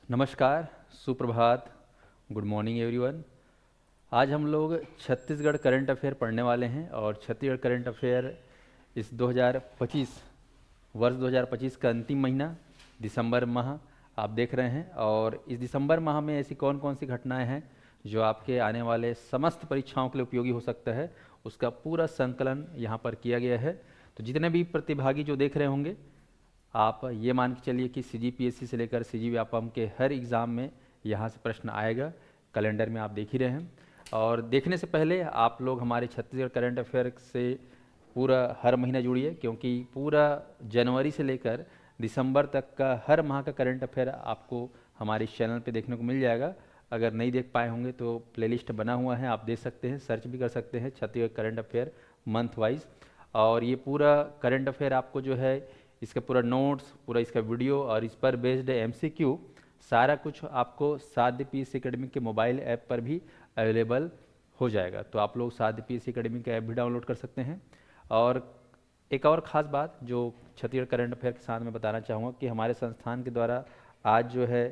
नमस्कार, सुप्रभात, good morning everyone. आज हम लोग छत्तीसगढ़ करंट अफेयर पढ़ने वाले हैं और छत्तीसगढ़ करंट अफेयर इस 2025 वर्ष 2025 का अंतिम महीना दिसंबर माह आप देख रहे हैं। और इस दिसंबर माह में ऐसी कौन कौन सी घटनाएं हैं जो आपके आने वाले समस्त परीक्षाओं के लिए उपयोगी हो सकता है, उसका पूरा संकलन यहाँ पर किया गया है। तो जितने भी प्रतिभागी जो देख रहे होंगे, आप ये मान के चलिए कि सीजीपीएससी से लेकर सीजी व्यापम के हर एग्ज़ाम में यहाँ से प्रश्न आएगा। कैलेंडर में आप देख ही रहे हैं। और देखने से पहले आप लोग हमारे छत्तीसगढ़ करंट अफेयर से पूरा हर महीना जुड़िए, क्योंकि पूरा जनवरी से लेकर दिसंबर तक का हर माह का करंट अफेयर आपको हमारे इस चैनल पे देखने को मिल जाएगा। अगर नहीं देख पाए होंगे तो प्लेलिस्ट बना हुआ है, आप देख सकते हैं, सर्च भी कर सकते हैं Chhattisgarh current affair month wise. और ये पूरा करंट अफेयर आपको जो है, इसका पूरा नोट्स, पूरा इसका वीडियो और इस पर बेस्ड एमसीक्यू, सारा कुछ आपको साध्य पीएससी एकेडमी के मोबाइल ऐप पर भी अवेलेबल हो जाएगा। तो आप लोग साध्य पीएससी एकेडमी का ऐप भी डाउनलोड कर सकते हैं। और एक और ख़ास बात जो छत्तीसगढ़ करंट अफेयर के साथ मैं बताना चाहूँगा कि हमारे संस्थान के द्वारा आज जो है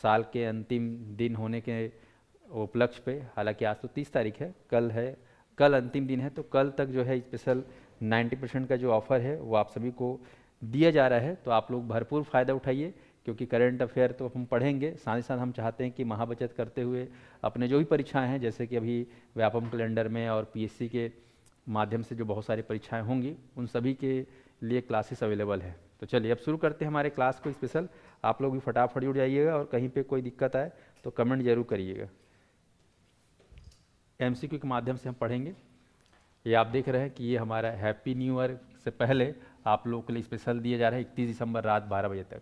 साल के अंतिम दिन होने के उपलक्ष्य पे, हालांकि आज तो 30 तारीख है, कल अंतिम दिन है, तो कल तक जो है स्पेशल 90% का जो ऑफ़र है वो आप सभी को दिया जा रहा है। तो आप लोग भरपूर फ़ायदा उठाइए, क्योंकि करंट अफेयर तो हम पढ़ेंगे, साथ ही साथ हम चाहते हैं कि महाबचत करते हुए अपने जो भी परीक्षाएं हैं, जैसे कि अभी व्यापम कैलेंडर में और पीएससी के माध्यम से जो बहुत सारी परीक्षाएं होंगी, उन सभी के लिए क्लासेस अवेलेबल है। तो चलिए अब शुरू करते हैं हमारे क्लास को स्पेशल। आप लोग भी फटाफट जुड़ जाइएगा और कहीं पे कोई दिक्कत आए तो कमेंट जरूर करिएगा। एमसीक्यू के माध्यम से हम पढ़ेंगे। ये आप देख रहे हैं कि ये हमारा हैप्पी न्यू ईयर से पहले आप लोगों के लिए स्पेशल दिया जा रहा है 31 दिसंबर रात 12 बजे तक।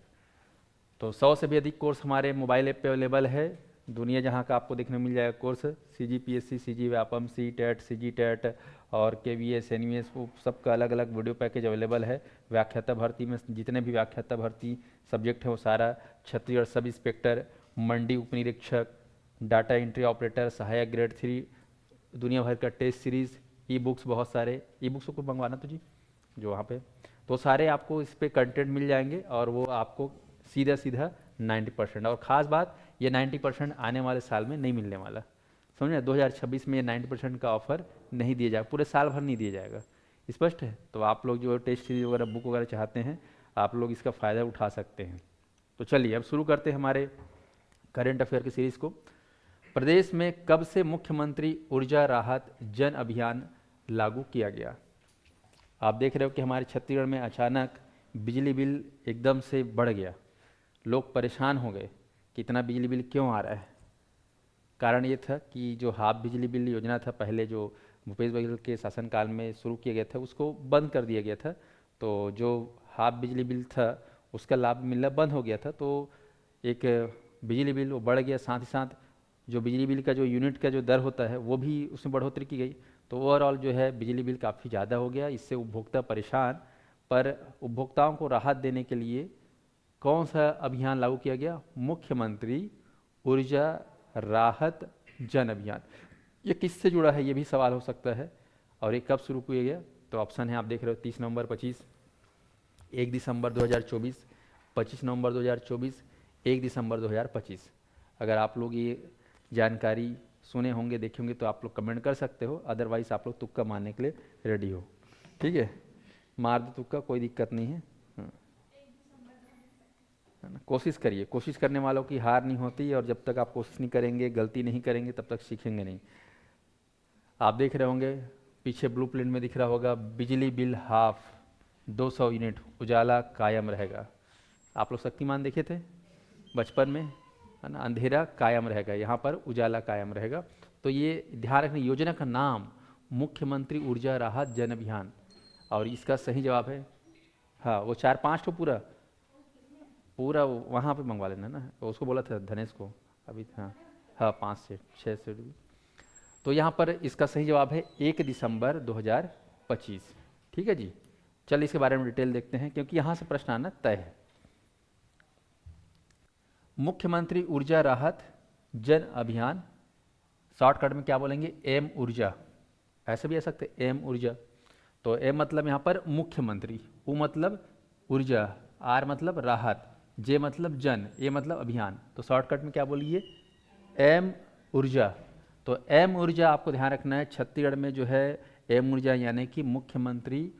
तो 100 से भी अधिक कोर्स हमारे मोबाइल ऐप पे अवेलेबल है, दुनिया जहाँ का आपको देखने मिल जाएगा course. CGPSC, CG Vyapam, C TET, CG TET और केवीएस, एनवीएस, वो सबका अलग अलग वीडियो पैकेज अवेलेबल है। व्याख्याता भर्ती में जितने भी व्याख्याता भर्ती सब्जेक्ट है वो सारा, छत्तीसगढ़ सब इंस्पेक्टर, मंडी उप निरीक्षक, डाटा एंट्री ऑपरेटर, सहायक ग्रेड 3, दुनिया भर का टेस्ट सीरीज़, ई बुक्स, बहुत सारे ई बुक्स को मंगवाना तो जी जो वहाँ पे, तो सारे आपको इस पे कंटेंट मिल जाएंगे और वो आपको सीधा सीधा 90%। और ख़ास बात, ये 90% आने वाले साल में नहीं मिलने वाला, समझे। 2026 में ये 90% का ऑफर नहीं दिया जाएगा, पूरे साल भर नहीं दिया जाएगा, स्पष्ट है। तो आप लोग जो टेस्ट सीरीज वगैरह बुक वगैरह चाहते हैं, आप लोग इसका फ़ायदा उठा सकते हैं। तो चलिए अब शुरू करते हैं हमारे करेंट अफेयर की सीरीज़ को। प्रदेश में कब से मुख्यमंत्री ऊर्जा राहत जन अभियान लागू किया गया? आप देख रहे हो कि हमारे छत्तीसगढ़ में अचानक बिजली बिल एकदम से बढ़ गया, लोग परेशान हो गए कि इतना बिजली बिल क्यों आ रहा है। कारण ये था कि जो हाफ बिजली बिल योजना था, पहले जो भूपेश बघेल के शासनकाल में शुरू किया गया था, उसको बंद कर दिया गया था। तो जो हाफ बिजली बिल था उसका लाभ मिलना बंद हो गया था, तो एक बिजली बिल वो बढ़ गया। साथ ही साथ जो बिजली बिल का जो यूनिट का जो दर होता है वो भी उसमें बढ़ोतरी की गई। तो ओवरऑल जो है बिजली बिल काफ़ी ज़्यादा हो गया, इससे उपभोक्ता परेशान। पर उपभोक्ताओं को राहत देने के लिए कौन सा अभियान लागू किया गया? मुख्यमंत्री ऊर्जा राहत जन अभियान। ये किससे जुड़ा है, ये भी सवाल हो सकता है। और ये कब शुरू किया गया? तो ऑप्शन है, आप देख रहे हो, 30 नवंबर 25, 1 दिसंबर 2024, 25 नवंबर 2024, 1 दिसंबर 2025। अगर आप लोग ये जानकारी सुने होंगे, देखे होंगे, तो आप लोग कमेंट कर सकते हो, अदरवाइज आप लोग तुक्का मारने के लिए रेडी हो। ठीक है, मार दो तुक्का, कोई दिक्कत नहीं है। हाँ, है ना, कोशिश करिए, कोशिश करने वालों की हार नहीं होती, और जब तक आप कोशिश नहीं करेंगे, गलती नहीं करेंगे, तब तक सीखेंगे नहीं। आप देख रहे होंगे पीछे ब्लू प्रिंट में दिख रहा होगा, बिजली बिल हाफ, 200 यूनिट, उजाला कायम रहेगा। आप लोग शक्तिमान देखे थे बचपन में, है ना, अंधेरा कायम रहेगा, यहाँ पर उजाला कायम रहेगा। तो ये ध्यान रखना, योजना का नाम मुख्यमंत्री ऊर्जा राहत जन अभियान, और इसका सही जवाब है, हाँ, वो 4-5 तो पूरा पूरा वहाँ पे मंगवा लेना ना, तो उसको बोला था धनेश को अभी। हाँ हाँ, 5 से 6 से। तो यहाँ पर इसका सही जवाब है 1 दिसंबर 2025। ठीक है जी, चल इसके बारे में डिटेल देखते हैं, क्योंकि यहाँ से प्रश्न आना तय है। मुख्यमंत्री ऊर्जा राहत जन अभियान, शॉर्टकट में क्या बोलेंगे? एम ऊर्जा, ऐसे भी आ सकते, एम ऊर्जा। तो एम मतलब यहाँ पर मुख्यमंत्री, ऊ मतलब ऊर्जा, आर मतलब राहत, जे मतलब जन, ए मतलब अभियान, तो शॉर्टकट में क्या बोलिए, एम ऊर्जा। तो एम ऊर्जा आपको ध्यान रखना है, छत्तीसगढ़ में जो है एम ऊर्जा यानी कि मुख्यमंत्री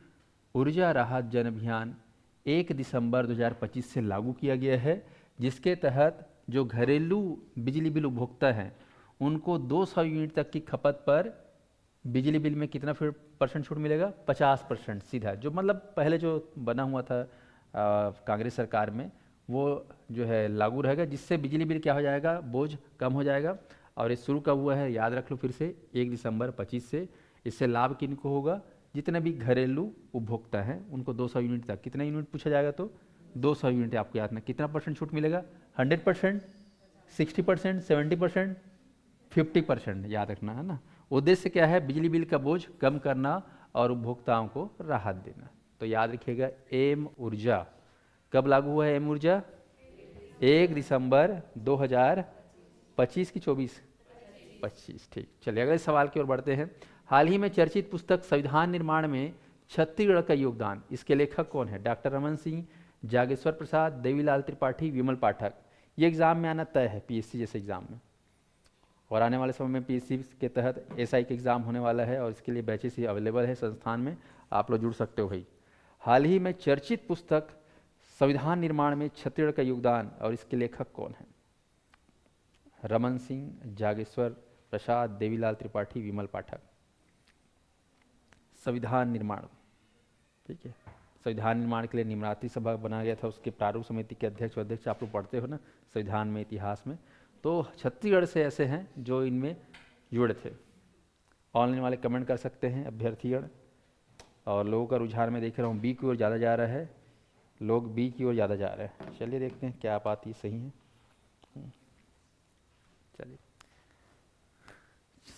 ऊर्जा राहत जन अभियान 1 दिसंबर 2025 से लागू किया गया है, जिसके तहत जो घरेलू बिजली बिल उपभोक्ता हैं उनको 200 यूनिट तक की खपत पर बिजली बिल में कितना फिर परसेंट छूट मिलेगा, 50% सीधा, जो मतलब पहले जो बना हुआ था कांग्रेस सरकार में, वो जो है लागू रहेगा, जिससे बिजली बिल क्या हो जाएगा, बोझ कम हो जाएगा। और ये शुरू कब हुआ है, याद रख लो फिर से, 1 दिसंबर 25 से। इससे लाभ किनको होगा, जितने भी घरेलू उपभोक्ता हैं उनको 200 यूनिट तक, कितना यूनिट पूछा जाएगा तो 200 यूनिट आपको याद में कितना परसेंट छूट मिलेगा, 100%, 60%, 70%, 50%, याद रखना है ना। उद्देश्य क्या है, बिजली बिल का बोझ कम करना और उपभोक्ताओं को राहत देना। तो याद रखिएगा, एम ऊर्जा कब लागू हुआ है, एम ऊर्जा 1 दिसंबर 2025 की 24, ठीक। चलिए अगले सवाल की ओर बढ़ते हैं। हाल ही में चर्चित पुस्तक संविधान निर्माण में छत्तीसगढ़ का योगदान, इसके लेखक कौन है, डॉक्टर रमन सिंह, जागेश्वर प्रसाद, देवीलाल त्रिपाठी, विमल पाठक। ये एग्जाम में आना तय है, पीएससी जैसे एग्जाम में, और आने वाले समय में पीएससी के तहत एसआई का एग्ज़ाम होने वाला है, और इसके लिए बैचेस ही अवेलेबल है संस्थान में, आप लोग जुड़ सकते हो भाई। हाल ही में चर्चित पुस्तक संविधान निर्माण में छत्तीसगढ़ का योगदान, और इसके लेखक कौन है, रमन सिंह, जागेश्वर प्रसाद, देवीलाल त्रिपाठी, विमल पाठक। संविधान निर्माण, ठीक है, संविधान निर्माण के लिए निम्नाती सभा बनाया गया था, उसके प्रारूप समिति के अध्यक्ष आप लोग पढ़ते हो ना संविधान में, इतिहास में। तो छत्तीसगढ़ से ऐसे हैं जो इनमें जुड़े थे। ऑनलाइन वाले कमेंट कर सकते हैं अभ्यर्थीगण, और लोगों का रुझान में देख रहा हूँ बी की ओर ज़्यादा जा रहा है, लोग बी की ओर ज़्यादा जा रहे हैं। चलिए देखते हैं क्या बात ये सही है। चलिए,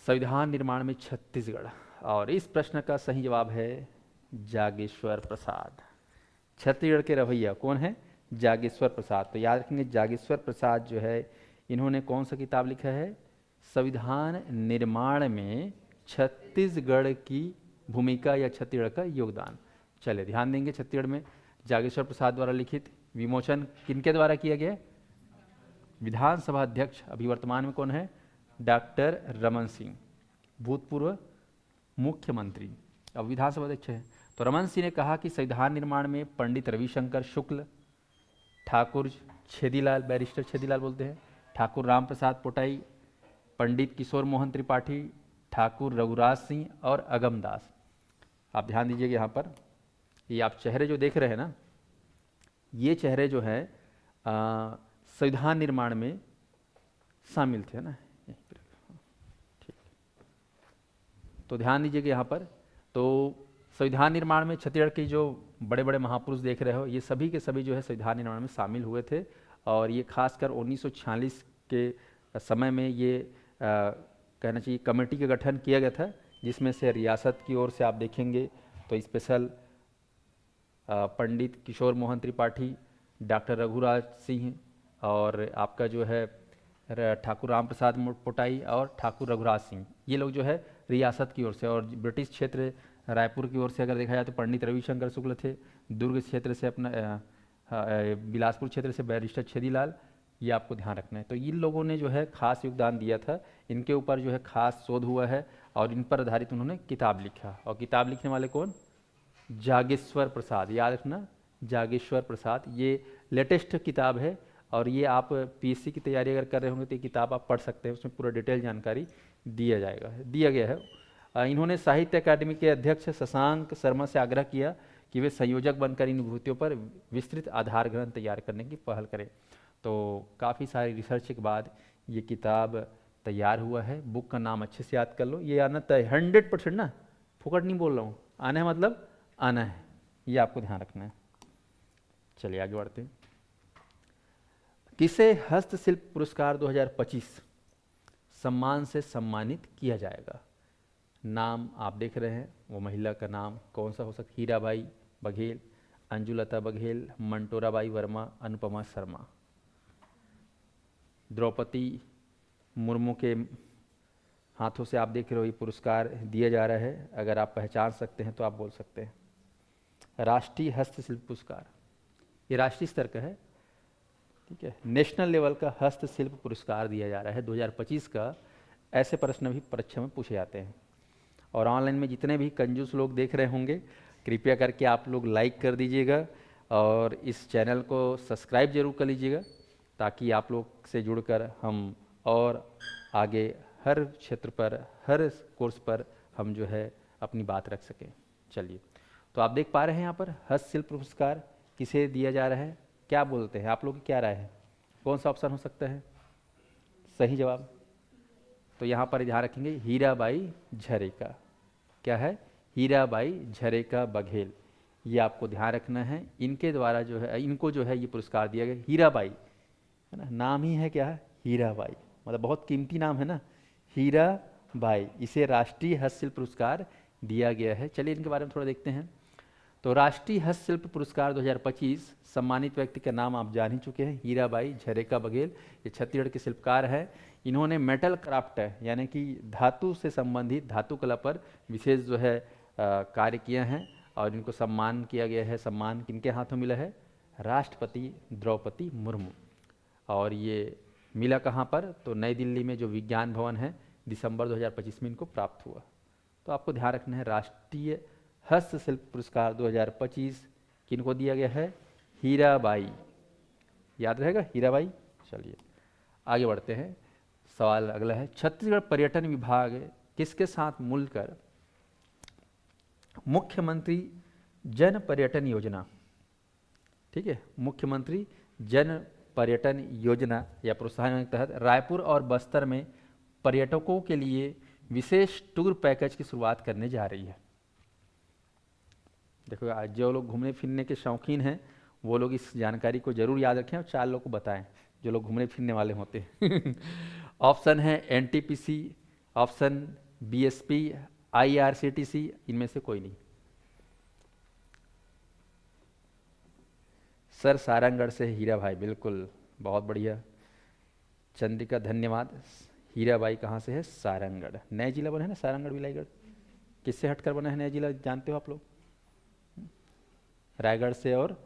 संविधान निर्माण में छत्तीसगढ़, और इस प्रश्न का सही जवाब है जागेश्वर प्रसाद। छत्तीसगढ़ के रवैया कौन है, जागेश्वर प्रसाद। तो याद रखेंगे, जागेश्वर प्रसाद जो है, इन्होंने कौन सा किताब लिखा है, संविधान निर्माण में छत्तीसगढ़ की भूमिका या छत्तीसगढ़ का योगदान। चलिए ध्यान देंगे, छत्तीसगढ़ में जागेश्वर प्रसाद द्वारा लिखित, विमोचन किनके द्वारा किया गया, विधानसभा अध्यक्ष अभी वर्तमान में कौन है, डॉक्टर रमन सिंह, भूतपूर्व मुख्यमंत्री, अब विधानसभा अध्यक्ष है। तो रमन सिंह ने कहा कि संविधान निर्माण में पंडित रविशंकर शुक्ल, ठाकुर छेदीलाल, बैरिस्टर छेदीलाल बोलते हैं, ठाकुर राम प्रसाद पोटाई, पंडित किशोर मोहन त्रिपाठी, ठाकुर रघुराज सिंह और अगम दास। आप ध्यान दीजिएगा यहाँ पर, ये आप चेहरे जो देख रहे हैं ना, ये चेहरे जो है संविधान निर्माण में शामिल थे ना, ठीक। तो ध्यान दीजिएगा यहाँ पर, तो संविधान निर्माण में छत्तीसगढ़ के जो बड़े बड़े महापुरुष देख रहे हो, ये सभी के सभी जो है संविधान निर्माण में शामिल हुए थे। और ये खासकर 1946 के समय में ये कहना चाहिए कमेटी का गठन किया गया था, जिसमें से रियासत की ओर से आप देखेंगे तो स्पेशल पंडित किशोर मोहन त्रिपाठी, डॉक्टर रघुराज सिंह, और आपका जो है ठाकुर राम प्रसाद पोटाई और ठाकुर रघुराज सिंह, ये लोग जो है रियासत की ओर से। और ब्रिटिश क्षेत्र रायपुर की ओर से अगर देखा जाए तो पंडित रविशंकर शुक्ल थे, दुर्ग क्षेत्र से अपना बिलासपुर क्षेत्र से बैरिस्टर छेदीलाल, ये आपको ध्यान रखना है। तो इन लोगों ने जो है खास योगदान दिया था, इनके ऊपर जो है खास शोध हुआ है, और इन पर आधारित उन्होंने किताब लिखा। और किताब लिखने वाले कौन, जागेश्वर प्रसाद, याद रखना जागेश्वर प्रसाद। ये लेटेस्ट किताब है, और ये आप पीएससी की तैयारी अगर कर रहे होंगे तो ये किताब आप पढ़ सकते हैं, उसमें पूरा डिटेल जानकारी दिया गया है। इन्होंने साहित्य अकादमी के अध्यक्ष शशांक शर्मा से आग्रह किया कि वे संयोजक बनकर इन विभूतियों पर विस्तृत आधार ग्रंथ तैयार करने की पहल करें। तो काफ़ी सारी रिसर्च के बाद ये किताब तैयार हुआ है। बुक का नाम अच्छे से याद कर लो, ये आना तय 100% ना, फुकट नहीं बोल रहा हूँ, आना है मतलब आना है, ये आपको ध्यान रखना है। चलिए आगे बढ़ते हैं। किसे हस्तशिल्प पुरस्कार 2025 सम्मान से सम्मानित किया जाएगा? नाम आप देख रहे हैं, वो महिला का नाम कौन सा हो सकता है, हीराबाई बघेल, अंजुलता बघेल, मंटोराबाई वर्मा, अनुपमा शर्मा। द्रौपदी मुर्मू के हाथों से आप देख रहे हो ये पुरस्कार दिया जा रहा है, अगर आप पहचान सकते हैं तो आप बोल सकते हैं। राष्ट्रीय हस्तशिल्प पुरस्कार, ये राष्ट्रीय स्तर का है, ठीक है। नेशनल लेवल का हस्तशिल्प पुरस्कार दिया जा रहा है 2025 का। ऐसे प्रश्न भी परीक्षा में पूछे जाते हैं। और ऑनलाइन में जितने भी कंजूस लोग देख रहे होंगे, कृपया करके आप लोग लाइक कर दीजिएगा और इस चैनल को सब्सक्राइब जरूर कर लीजिएगा, ताकि आप लोग से जुड़कर हम और आगे हर क्षेत्र पर, हर कोर्स पर हम जो है अपनी बात रख सकें। चलिए, तो आप देख पा रहे हैं यहाँ पर हस्तशिल्प पुरस्कार किसे दिया जा रहा है, क्या बोलते हैं आप लोग की क्या राय है, कौन सा ऑप्शन हो सकता है सही जवाब? तो यहाँ पर ध्यान रखेंगे हीराबाई झरेका। क्या है? हीराबाई झरेका बघेल। ये आपको ध्यान रखना है। इनके द्वारा जो है, इनको जो है ये पुरस्कार दिया गया। हीराबाई है ना, नाम ही है क्या है, हीराबाई, मतलब बहुत कीमती नाम है ना, हीराबाई। इसे राष्ट्रीय हस्तशिल्प पुरस्कार दिया गया है। चलिए इनके बारे में थोड़ा देखते हैं। तो राष्ट्रीय हस्तशिल्प पुरस्कार 2025 सम्मानित व्यक्ति का नाम आप जान ही चुके हैं, हीराबाई झरेका बघेल। ये छत्तीसगढ़ के शिल्पकार है। इन्होंने मेटल क्राफ्ट यानी कि धातु से संबंधित, धातु कला पर विशेष जो है कार्य किए हैं और इनको सम्मान किया गया है। सम्मान किनके हाथों मिला है? राष्ट्रपति द्रौपदी मुर्मू। और ये मिला कहाँ पर? तो नई दिल्ली में जो विज्ञान भवन है, दिसंबर 2025 में इनको प्राप्त हुआ। तो आपको ध्यान रखना है राष्ट्रीय हस्तशिल्प पुरस्कार 2025 किनको दिया गया है? हीराबाई। याद रहेगा हीराबाई। चलिए आगे बढ़ते हैं। सवाल अगला है, छत्तीसगढ़ पर्यटन विभाग किसके साथ मिलकर मुख्यमंत्री जन पर्यटन योजना, ठीक है, मुख्यमंत्री जन पर्यटन योजना या प्रोत्साहन के तहत रायपुर और बस्तर में पर्यटकों के लिए विशेष टूर पैकेज की शुरुआत करने जा रही है। देखो, आज जो लोग घूमने फिरने के शौकीन हैं वो लोग इस जानकारी को जरूर याद रखें और 4 लोग को बताएं जो लोग घूमने फिरने वाले होते हैं। ऑप्शन है एनटीपीसी, ऑप्शन बीएसपी, आईआरसीटीसी, इनमें से कोई नहीं। सर सारंगढ़ से हीरा भाई, बिल्कुल, बहुत बढ़िया। चंद्रिका धन्यवाद। हीराबाई कहाँ से है? सारंगढ़। नया जिला बना है ना सारंगढ़ विलायगढ़। किससे हटकर बना है नया जिला, जानते हो आप लोग? रायगढ़ से और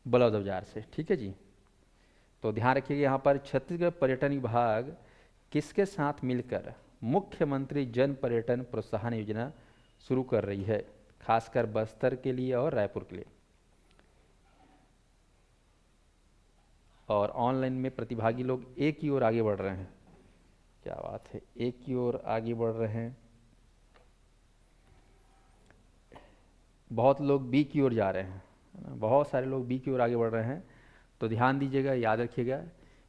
बलौदाबाजार से, ठीक है जी। तो ध्यान रखिएगा यहाँ पर छत्तीसगढ़ पर्यटन विभाग किसके साथ मिलकर मुख्यमंत्री जन पर्यटन प्रोत्साहन योजना शुरू कर रही है, खासकर बस्तर के लिए और रायपुर के लिए। और ऑनलाइन में प्रतिभागी लोग एक की ओर आगे बढ़ रहे हैं। क्या बात है, एक की ओर आगे बढ़ रहे हैं। बहुत लोग बी की ओर जा रहे हैं, बहुत सारे लोग बी की ओर आगे बढ़ रहे हैं। तो ध्यान दीजिएगा, याद रखिएगा,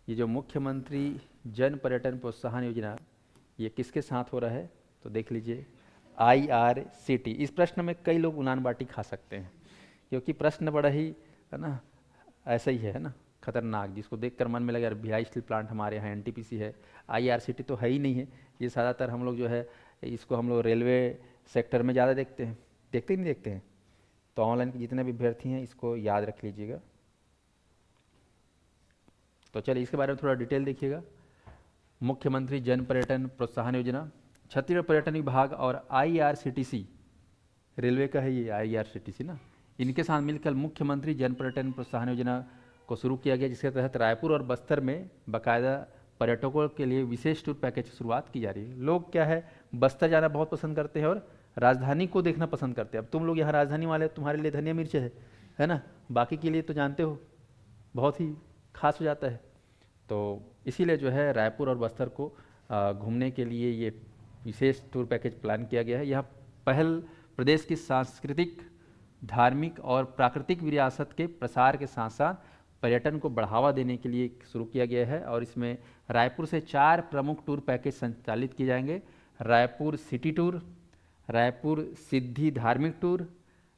ये जो मुख्यमंत्री जन पर्यटन प्रोत्साहन योजना ये किसके साथ हो रहा है? तो देख लीजिए आईआरसीटी। इस प्रश्न में कई लोग उनान बाटी खा सकते हैं, क्योंकि प्रश्न बड़ा ही है ना, ऐसा ही है ना, खतरनाक, जिसको देखकर मन में लगे यार भिलाई स्टील प्लांट हमारे यहाँ एनटीपीसी है, आईआरसीटी तो है ही नहीं है। ये ज़्यादातर हम लोग जो है इसको हम लोग रेलवे सेक्टर में ज़्यादा देखते हैं, देखते ही नहीं देखते हैं। तो ऑनलाइन के जितने भी अभ्यर्थी हैं इसको याद रख लीजिएगा। तो चलिए इसके बारे में थोड़ा डिटेल देखिएगा। मुख्यमंत्री जन पर्यटन प्रोत्साहन योजना, छत्तीसगढ़ पर्यटन विभाग और आईआरसीटीसी, रेलवे का है ये आईआरसीटीसी ना, इनके साथ मिलकर मुख्यमंत्री जन पर्यटन प्रोत्साहन योजना को शुरू किया गया, जिसके तहत रायपुर और बस्तर में बाकायदा पर्यटकों के लिए विशेष टूर पैकेज की शुरुआत की जा रही है। लोग क्या है, बस्तर जाना बहुत पसंद करते हैं और राजधानी को देखना पसंद करते हैं। अब तुम लोग यहाँ राजधानी वाले, तुम्हारे लिए धनिया मिर्च है ना, बाकी के लिए तो जानते हो बहुत ही खास हो जाता है। तो इसीलिए जो है रायपुर और बस्तर को घूमने के लिए ये विशेष टूर पैकेज प्लान किया गया है। यह पहल प्रदेश की सांस्कृतिक, धार्मिक और प्राकृतिक विरासत के प्रसार के साथ साथ पर्यटन को बढ़ावा देने के लिए शुरू किया गया है। और इसमें रायपुर से 4 प्रमुख टूर पैकेज संचालित किए जाएंगे। रायपुर सिटी टूर, रायपुर सिद्धि धार्मिक tour,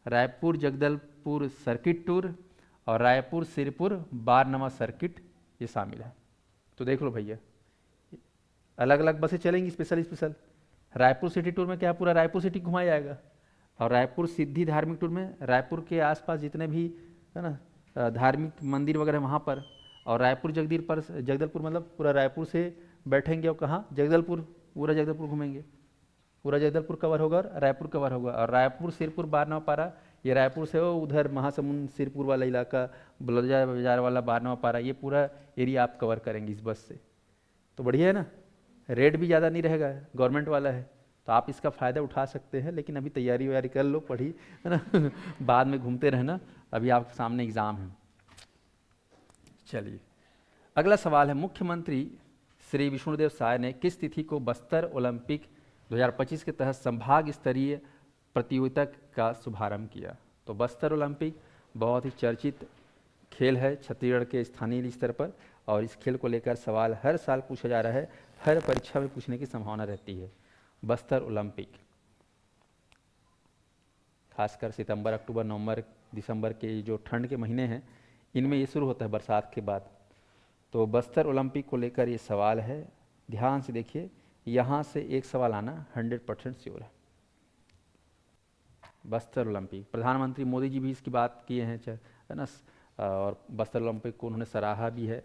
Raipur Jagdalpur circuit tour और रायपुर सिरपुर बारनवा सर्किट, ये शामिल है। तो देख लो भैया, अलग अलग बसें चलेंगी स्पेशल। रायपुर सिटी टूर में क्या पूरा रायपुर सिटी घुमाया जाएगा, और रायपुर सिद्धि धार्मिक टूर में रायपुर के आसपास जितने भी है ना धार्मिक मंदिर वगैरह वहाँ पर, और रायपुर जगदलपुर मतलब पूरा रायपुर से बैठेंगे और कहाँ, जगदलपुर, पूरा जगदलपुर घूमेंगे, पूरा जगदलपुर कवर होगा और रायपुर कवर होगा। और रायपुर सिरपुर बारनवा पारा ये रायपुर से हो उधर महासमुंद सिरपुर वाला इलाका, बलौजा बाजार वाला, बारहवा पारा, ये पूरा एरिया आप कवर करेंगे इस बस से। तो बढ़िया है ना, रेट भी ज़्यादा नहीं रहेगा, गवर्नमेंट वाला है, तो आप इसका फ़ायदा उठा सकते हैं। लेकिन अभी तैयारी वैयारी कर लो, पढ़ी, है ना बाद में घूमते रहना, अभी आपके सामने एग्ज़ाम है। चलिए अगला सवाल है, मुख्यमंत्री श्री विष्णुदेव साय ने किस तिथि को बस्तर ओलंपिक 2025 के तहत संभाग स्तरीय प्रतियोगिता का शुभारंभ किया? तो बस्तर ओलंपिक बहुत ही चर्चित खेल है छत्तीसगढ़ के स्थानीय स्तर पर, और इस खेल को लेकर सवाल हर साल पूछा जा रहा है, हर परीक्षा में पूछने की संभावना रहती है। बस्तर ओलंपिक खासकर सितंबर, अक्टूबर, नवंबर, दिसंबर के जो ठंड के महीने हैं, इनमें ये शुरू होता है बरसात के बाद। तो बस्तर ओलंपिक को लेकर ये सवाल है, ध्यान से देखिए, यहाँ से एक सवाल आना 100% श्योर है। बस्तर ओलंपिक, प्रधानमंत्री मोदी जी भी इसकी बात किए हैं, है ना, और बस्तर ओलंपिक को उन्होंने सराहा भी है।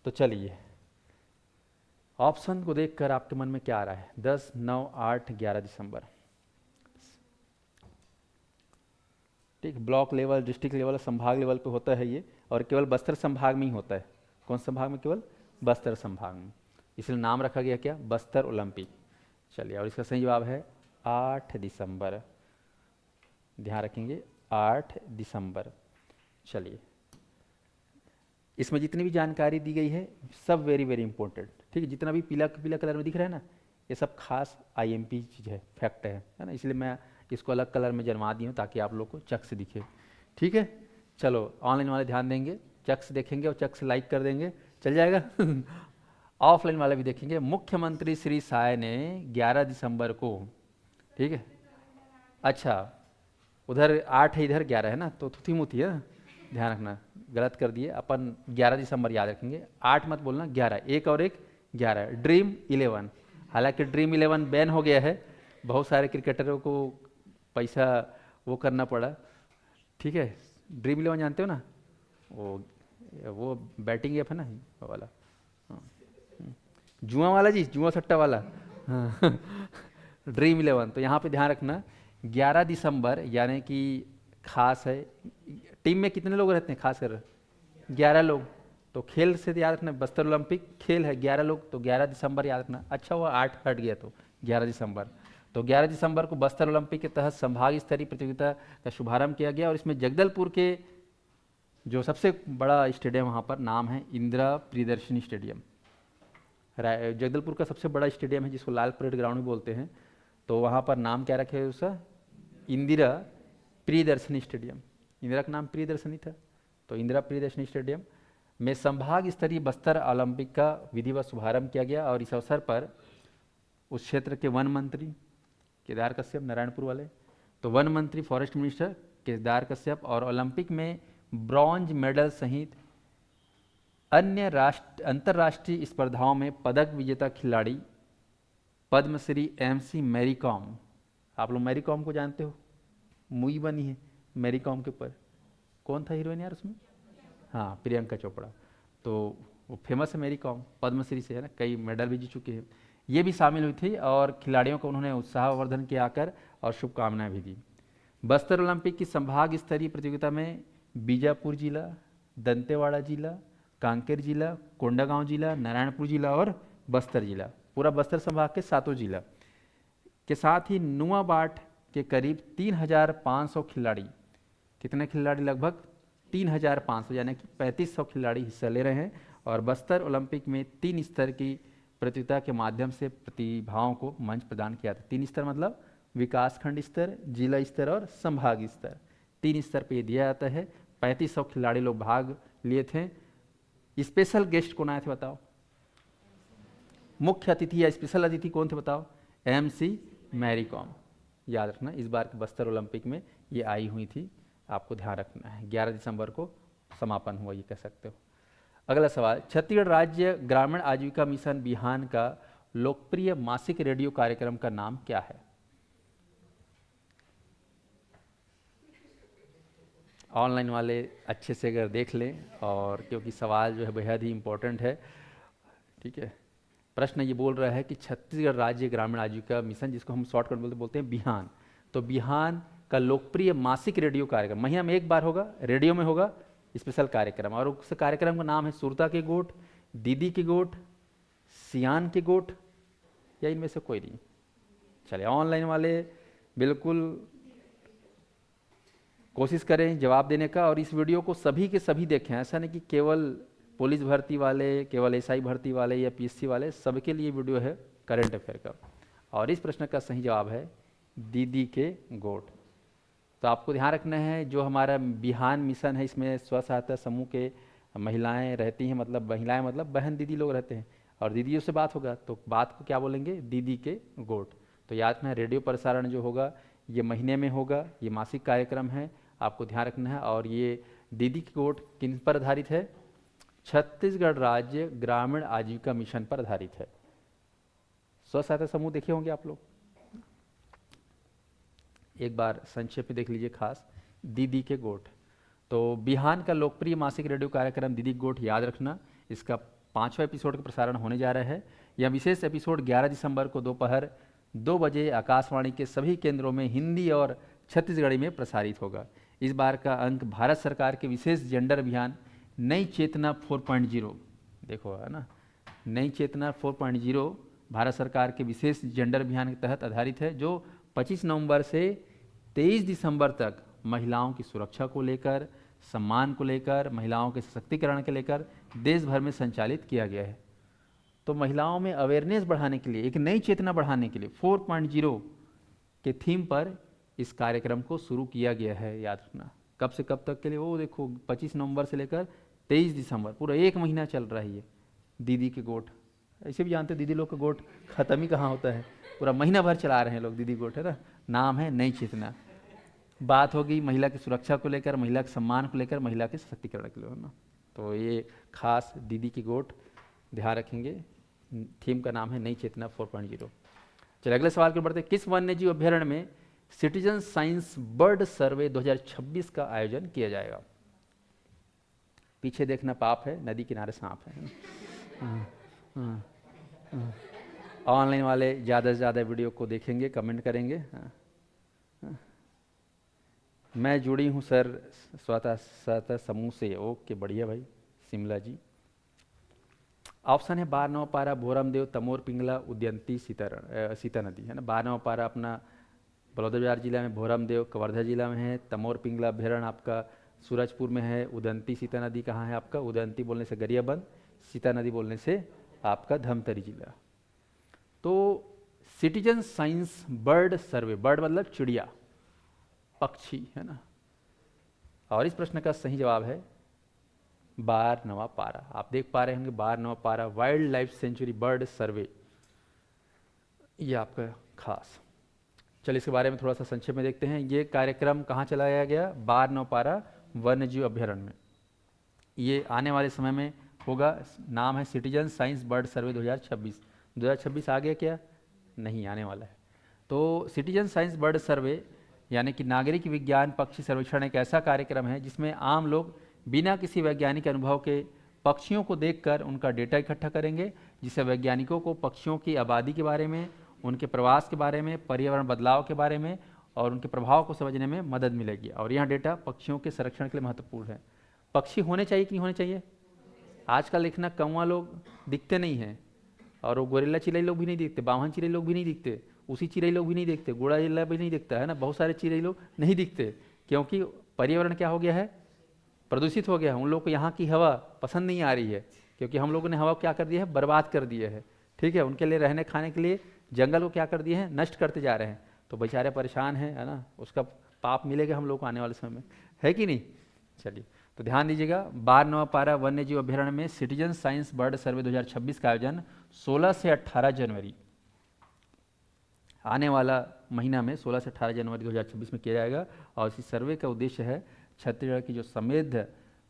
तो चलिए ऑप्शन को देखकर आपके मन में क्या आ रहा है? 10, 9, 8, 11 दिसंबर। ठीक, ब्लॉक लेवल, डिस्ट्रिक्ट लेवल, संभाग लेवल पे होता है ये, और केवल बस्तर संभाग में ही होता है। कौन संभाग में? केवल बस्तर संभाग में, इसलिए नाम रखा गया क्या? बस्तर ओलंपिक। चलिए, और इसका सही जवाब है 8 दिसंबर। ध्यान रखेंगे 8 दिसंबर। चलिए, इसमें जितनी भी जानकारी दी गई है सब वेरी वेरी इंपॉर्टेंट। ठीक है, जितना भी पीला पीला कलर में दिख रहा है ना, ये सब खास आईएमपी चीज़ है, फैक्ट है ना, इसलिए मैं इसको अलग कलर में जनवा दी हूँ ताकि आप लोग को चक से दिखे। ठीक है, चलो ऑनलाइन वाले ध्यान देंगे, चक से देखेंगे और चक से लाइक कर देंगे, चल जाएगा ऑफलाइन वाले भी देखेंगे। मुख्यमंत्री श्री साय ने 11 दिसंबर को, ठीक है, अच्छा उधर 8 है, इधर 11 है ना, तो थुथी मुथी है, ध्यान रखना, गलत कर दिए अपन। 11 दिसंबर याद रखेंगे, 8 मत बोलना, 11, एक और एक 11, ड्रीम 11। हालांकि ड्रीम 11 बैन हो गया है, बहुत सारे क्रिकेटरों को पैसा वो करना पड़ा। ठीक है, ड्रीम 11 जानते हो ना, वो बैटिंग ऐप है ना, वो वाला, हाँ, जुआ वाला जी, जुआ सट्टा वाला, हाँ ड्रीम 11। तो यहाँ पे ध्यान रखना 11 दिसंबर यानी कि खास है। टीम में कितने लोग रहते हैं? खास कर 11 लोग। तो खेल से याद रखना, बस्तर ओलंपिक खेल है, 11 लोग, तो 11 दिसंबर याद रखना। अच्छा हुआ 8 हट गया, तो 11 दिसंबर। तो 11 दिसंबर को बस्तर ओलंपिक के तहत संभाग स्तरीय प्रतियोगिता का शुभारंभ किया गया, और इसमें जगदलपुर के जो सबसे बड़ा स्टेडियम, वहाँ पर नाम है इंदिरा प्रियदर्शनी स्टेडियम। जगदलपुर का सबसे बड़ा स्टेडियम है, जिसको लाल परेड ग्राउंड भी बोलते हैं। तो वहाँ पर नाम क्या रखे है उसका? इंदिरा प्रियदर्शनी स्टेडियम। इंदिरा का नाम प्रियदर्शनी था, तो इंदिरा प्रियदर्शनी स्टेडियम में संभाग स्तरीय बस्तर ओलंपिक का विधिवत शुभारंभ किया गया। और इस अवसर पर उस क्षेत्र के वन मंत्री केदार कश्यप, नारायणपुर वाले, तो वन मंत्री फॉरेस्ट मिनिस्टर केदार कश्यप, और ओलंपिक में ब्रॉन्ज मेडल सहित अन्य अंतर्राष्ट्रीय स्पर्धाओं में पदक विजेता खिलाड़ी पद्मश्री MC मैरी कॉम। आप लोग मैरी कॉम को जानते हो, मूवी बनी है मैरी कॉम के ऊपर, कौन था हीरोइन यार उसमें? हाँ, प्रियंका चोपड़ा। तो वो फेमस है मैरी कॉम, पद्मश्री से, है ना, कई मेडल भी जीत चुके हैं। ये भी शामिल हुई थी, और खिलाड़ियों को उन्होंने उत्साहवर्धन किया कर और शुभकामनाएं भी दी। बस्तर ओलंपिक की संभाग स्तरीय प्रतियोगिता में बीजापुर जिला, दंतेवाड़ा जिला, कांकेर जिला, कोंडागांव जिला, नारायणपुर जिला और बस्तर जिला, पूरा बस्तर संभाग के 7 जिला के साथ ही नुआबाट के करीब 3,500 खिलाड़ी, कितने खिलाड़ी? लगभग 3,500, यानी कि 3,500 खिलाड़ी हिस्सा ले रहे हैं। और बस्तर ओलंपिक में 3 स्तर की प्रतियोगिता के माध्यम से प्रतिभाओं को मंच प्रदान किया था। 3 स्तर मतलब विकासखंड स्तर, जिला स्तर और संभाग स्तर, 3 स्तर पे दिया जाता है। 3,500 खिलाड़ी लोग भाग लिए थे। स्पेशल गेस्ट कौन आए थे बताओ? मुख्य अतिथि या स्पेशल अतिथि कौन थे बताओ? MC मैरी कॉम। याद रखना, इस बार के बस्तर ओलंपिक में ये आई हुई थी, आपको ध्यान रखना है। 11 दिसंबर को समापन हुआ, ये कह सकते हो। अगला सवाल, छत्तीसगढ़ राज्य ग्रामीण आजीविका मिशन बिहान का लोकप्रिय मासिक रेडियो कार्यक्रम का नाम क्या है? ऑनलाइन वाले अच्छे से अगर देख लें, और क्योंकि सवाल जो है बेहद ही इम्पोर्टेंट है। ठीक है, प्रश्न ये बोल रहा है कि छत्तीसगढ़ राज्य ग्रामीण आजीविका मिशन, जिसको हम शॉर्टकट बोलते हैं बिहान, तो बिहान का लोकप्रिय मासिक रेडियो कार्यक्रम, महीना में एक बार होगा, रेडियो में होगा स्पेशल कार्यक्रम, और उस कार्यक्रम का नाम है सुरता के गोठ, दीदी के गोठ, सियान के गोठ, या इनमें से कोई नहीं। चलिए, ऑनलाइन वाले बिल्कुल कोशिश करें जवाब देने का, और इस वीडियो को सभी के सभी देखें। ऐसा नहीं कि केवल पुलिस भर्ती वाले, केवल एसआई भर्ती वाले या पीएससी वाले, सबके लिए वीडियो है करंट अफेयर का। और इस प्रश्न का सही जवाब है दीदी के गोठ। तो आपको ध्यान रखना है, जो हमारा बिहान मिशन है इसमें स्व सहायता समूह के महिलाएं रहती हैं, मतलब महिलाएं मतलब बहन दीदी लोग रहते हैं, और दीदियों से बात होगा तो बात को क्या बोलेंगे, दीदी के गोठ। तो याद रखना है, रेडियो प्रसारण जो होगा ये महीने में होगा, ये मासिक कार्यक्रम है, आपको ध्यान रखना है। और ये दीदी की गोठ किन पर आधारित है, छत्तीसगढ़ राज्य ग्रामीण आजीविका मिशन पर आधारित है। स्व सहायता समूह देखे होंगे आप लोग, एक बार संक्षेप में देख लीजिए खास, दीदी के गोठ। तो बिहान का लोकप्रिय मासिक रेडियो कार्यक्रम दीदी के गोठ, याद रखना, इसका 5वां एपिसोड का प्रसारण होने जा रहा है। यह विशेष एपिसोड 11 दिसंबर को दोपहर 2 बजे आकाशवाणी के सभी केंद्रों में हिंदी और छत्तीसगढ़ी में प्रसारित होगा। इस बार का अंक भारत सरकार के विशेष जेंडर अभियान नई चेतना 4.0, देखो है ना, नई चेतना 4.0 भारत सरकार के विशेष जेंडर अभियान के तहत आधारित है, जो 25 नवंबर से 23 दिसंबर तक महिलाओं की सुरक्षा को लेकर, सम्मान को लेकर, महिलाओं के सशक्तिकरण के लेकर देश भर में संचालित किया गया है। तो महिलाओं में अवेयरनेस बढ़ाने के लिए, एक नई चेतना बढ़ाने के लिए 4.0 के थीम पर इस कार्यक्रम को शुरू किया गया है। याद रखना, कब से कब तक के लिए, वो देखो 25 नवंबर से लेकर 23 दिसंबर, पूरा एक महीना चल रहा है ये दीदी के गोठ। ऐसे भी जानते दीदी लोग का गोठ खत्म ही कहाँ होता है, पूरा महीना भर चला रहे हैं लोग दीदी गोठ, है ना। नाम है नई चेतना। बात होगी महिला की सुरक्षा को लेकर, महिला के सम्मान को लेकर, महिला के सशक्तिकरण के लिए, है ना। तो ये खास दीदी की गोठ ध्यान रखेंगे, थीम का नाम है नई चेतना 4.0। चलिए अगले सवाल की ओर बढ़ते हैं। किस वन्यजीव अभ्यारण्य में सिटीजन साइंस बर्ड सर्वे 2026 का आयोजन किया जाएगा? पीछे देखना पाप है, नदी किनारे सांप है। ऑनलाइन वाले ज़्यादा से ज़्यादा वीडियो को देखेंगे, कमेंट करेंगे। मैं जुड़ी हूँ सर स्वतः समूह से। ओके, बढ़िया भाई शिमला जी। ऑप्शन है बारनवा पारा, भोरमदेव, तमोर पिंगला, उदयंती, सीता नदी, है ना। बारनवा पारा अपना बलौदाबाजार जिला में, भोरमदेव कवर्धा जिला में है, तमोर पिंगला अभ्यारण्य आपका सूरजपुर में है, उदयंती सीता नदी कहाँ है आपका, उदयंती बोलने से गरियाबंद, सीता नदी बोलने से आपका धमतरी जिला। तो सिटीजन साइंस बर्ड सर्वे, बर्ड मतलब चिड़िया, पक्षी, है ना। और इस प्रश्न का सही जवाब है बारनवा पारा। आप देख पा रहे होंगे बारनवा पारा वाइल्ड लाइफ सेंचुरी बर्ड सर्वे, ये आपका खास। चलिए इसके बारे में थोड़ा सा संक्षेप में देखते हैं। ये कार्यक्रम कहाँ चलाया गया? बारनवा पारा वन्यजीव अभ्यारण्य में। ये आने वाले समय में होगा। नाम है सिटीजन साइंस बर्ड सर्वे 2026। 2026 आ गया क्या? नहीं, आने वाला है। तो सिटीजन साइंस बर्ड सर्वे यानी कि नागरिक विज्ञान पक्षी सर्वेक्षण एक ऐसा कार्यक्रम है जिसमें आम लोग बिना किसी वैज्ञानिक अनुभव के पक्षियों को देखकर उनका डेटा इकट्ठा करेंगे, जिससे वैज्ञानिकों को पक्षियों की आबादी के बारे में, उनके प्रवास के बारे में, पर्यावरण बदलाव के बारे में और उनके प्रभाव को समझने में मदद मिलेगी। और यह डेटा पक्षियों के संरक्षण के लिए महत्वपूर्ण है। पक्षी होने चाहिए कि नहीं होने चाहिए? आजकल देखना कौवा लोग दिखते नहीं हैं, और वो गोरिल्ला चिड़ै लोग भी नहीं दिखते, बावन चिड़ै लोग भी नहीं दिखते, उसी चिड़ै लोग भी नहीं दिखते, गोड़ा चिल्ला भी नहीं दिखता है ना। बहुत सारे चिड़ै लोग नहीं दिखते, क्योंकि पर्यावरण क्या हो गया है? प्रदूषित हो गया है। उन लोग को यहाँ की हवा पसंद नहीं आ रही है, क्योंकि हम लोगों ने हवा को क्या कर दिया है? बर्बाद कर दिया है। ठीक है, उनके लिए रहने खाने के लिए जंगल को क्या कर दिए हैं? नष्ट करते जा रहे हैं। तो बेचारे परेशान हैं, है ना। उसका पाप मिलेगा हम लोग को आने वाले समय में, है कि नहीं? चलिए तो ध्यान दीजिएगा, बारनवा पारा वन्यजीव अभ्यारण्य में सिटीजन साइंस बर्ड सर्वे 2026 का आयोजन 16 से 18 जनवरी, आने वाला महीना में 16 से 18 जनवरी 2026 में किया जाएगा। और इस सर्वे का उद्देश्य है छत्तीसगढ़ की जो समृद्ध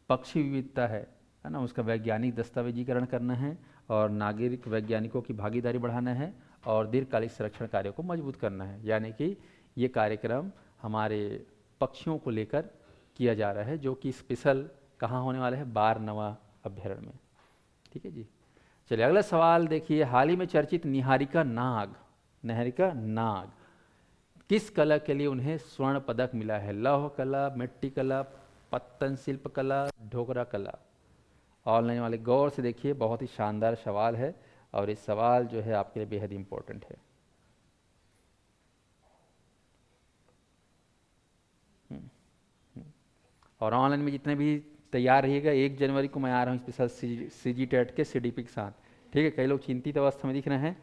पक्षी विविधता है ना, उसका वैज्ञानिक दस्तावेजीकरण करना है और नागरिक वैज्ञानिकों की भागीदारी बढ़ाना है और दीर्घकालिक संरक्षण कार्यों को मजबूत करना है। यानी कि ये कार्यक्रम हमारे पक्षियों को लेकर किया जा रहा है, जो कि स्पेशल कहाँ होने वाला है? बारनवा अभ्यारण्य में। ठीक है जी। चलिए अगला सवाल देखिए। हाल ही में चर्चित निहारिका नाग किस कला के लिए उन्हें स्वर्ण पदक मिला है? लौह कला, मिट्टी कला, पत्तन शिल्प कला, ढोकरा कला। ऑनलाइन वाले गौर से देखिए, बहुत ही शानदार सवाल है और ये सवाल जो है आपके लिए बेहद इंपॉर्टेंट है। और ऑनलाइन में जितने भी तैयार रहिएगा, 1 जनवरी को मैं आ रहा हूँ स्पेशल सीजी टेट के सीडीपी के साथ, ठीक है। कई लोग चिंतित अवस्था में दिख रहे हैं,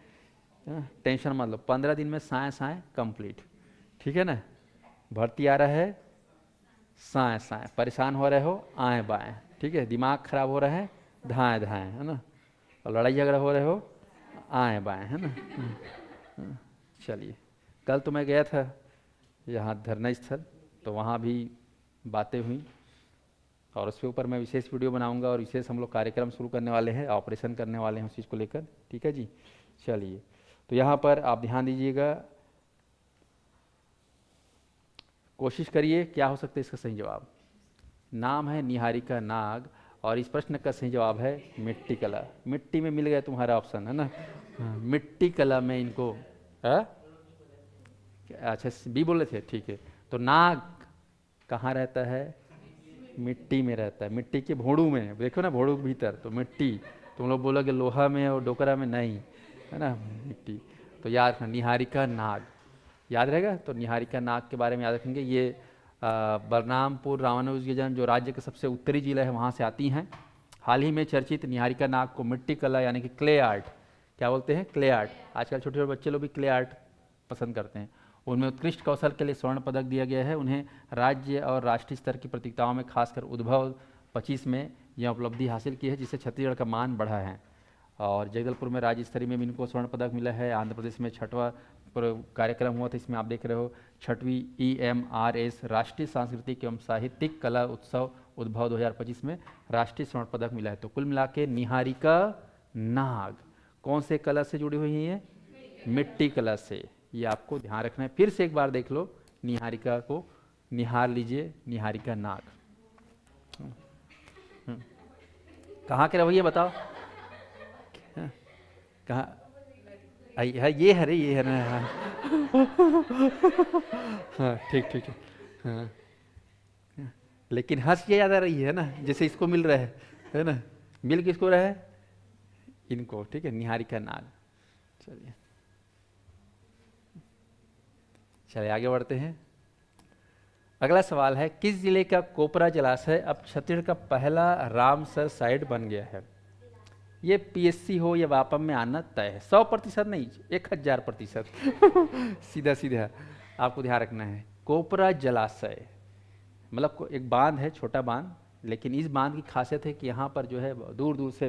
टेंशन मत लो, 15 दिन में साए साए कंप्लीट, ठीक है ना। भर्ती आ रहा है, साए साए, परेशान हो रहे हो आए बाएँ, ठीक है। दिमाग खराब हो रहा है, धाएँ धाएँ, है ना। और लड़ाई झगड़ा हो रहे हो आए बाएँ, है ना। चलिए, कल तो मैं गया था यहाँ धरना स्थल, तो वहाँ भी बातें हुई और उसके ऊपर मैं विशेष वीडियो बनाऊंगा और विशेष हम लोग कार्यक्रम शुरू करने वाले हैं, ऑपरेशन करने वाले हैं उस चीज़ को लेकर, ठीक है जी। चलिए, तो यहाँ पर आप ध्यान दीजिएगा, कोशिश करिए क्या हो सकता है इसका सही जवाब। नाम है निहारिका नाग और इस प्रश्न का सही जवाब है मिट्टी कला। मिट्टी में मिल गया तुम्हारा ऑप्शन, है ना। मिट्टी कला में इनको, अच्छा बी बोले थे, ठीक है। तो नाग कहाँ रहता है? मिट्टी में रहता है, मिट्टी के भोड़ू में, देखो ना भोड़ू के भीतर, तो मिट्टी। तुम लोग बोलोगे लोहा में और डोकरा में, नहीं, है ना, मिट्टी। तो याद रखना निहारिका नाग, याद रहेगा। तो निहारिका नाग के बारे में याद रखेंगे। ये बलरामपुर रामानुजगंज जो राज्य का सबसे उत्तरी जिला है वहाँ से आती हैं। हाल ही में चर्चित निहारिका नाग को मिट्टी कला यानी कि क्ले आर्ट, क्या बोलते हैं, क्ले आर्ट, आजकल छोटे छोटे बच्चे लोग भी क्ले आर्ट पसंद करते हैं, उनमें उत्कृष्ट कौशल के लिए स्वर्ण पदक दिया गया है। उन्हें राज्य और राष्ट्रीय स्तर की प्रतियोगिताओं में खासकर उद्भव 25 में यह उपलब्धि हासिल की है, जिससे छत्तीसगढ़ का मान बढ़ा है। और जगदलपुर में राज्य स्तरीय में भी इनको स्वर्ण पदक मिला है। आंध्र प्रदेश में 6वां कार्यक्रम हुआ था, इसमें आप देख रहे हो 6वीं EMRS राष्ट्रीय सांस्कृतिक एवं साहित्यिक कला उत्सव उद्भव 2025 में राष्ट्रीय स्वर्ण पदक मिला है। तो कुल मिला के निहारिका नाग कौन से कला से जुड़ी हुई है? मिट्टी कला से। ये आपको ध्यान रखना है। फिर से एक बार देख लो, निहारिका को निहार लीजिए, निहारिका नाग। कहाँ के रवैये बताओ, कहाँ है? ये है रे, ये है ना। हाँ ठीक ठीक ठीक, हाँ। लेकिन हंस ये याद आ रही है ना, जैसे इसको मिल रहा है ना। मिल किसको रहा है? इनको, ठीक है, निहारिका नाग। चलिए चलिए आगे बढ़ते हैं। अगला सवाल है, किस जिले का कोपरा जलाशय अब छत्तीसगढ़ का पहला रामसर साइट बन गया है? ये PSC हो या वापम में आना तय है, 100% नहीं, 1000%। सीधा सीधा आपको ध्यान रखना है। कोपरा जलाशय मतलब एक बांध है, छोटा बांध, लेकिन इस बांध की खासियत है कि यहाँ पर जो है दूर दूर से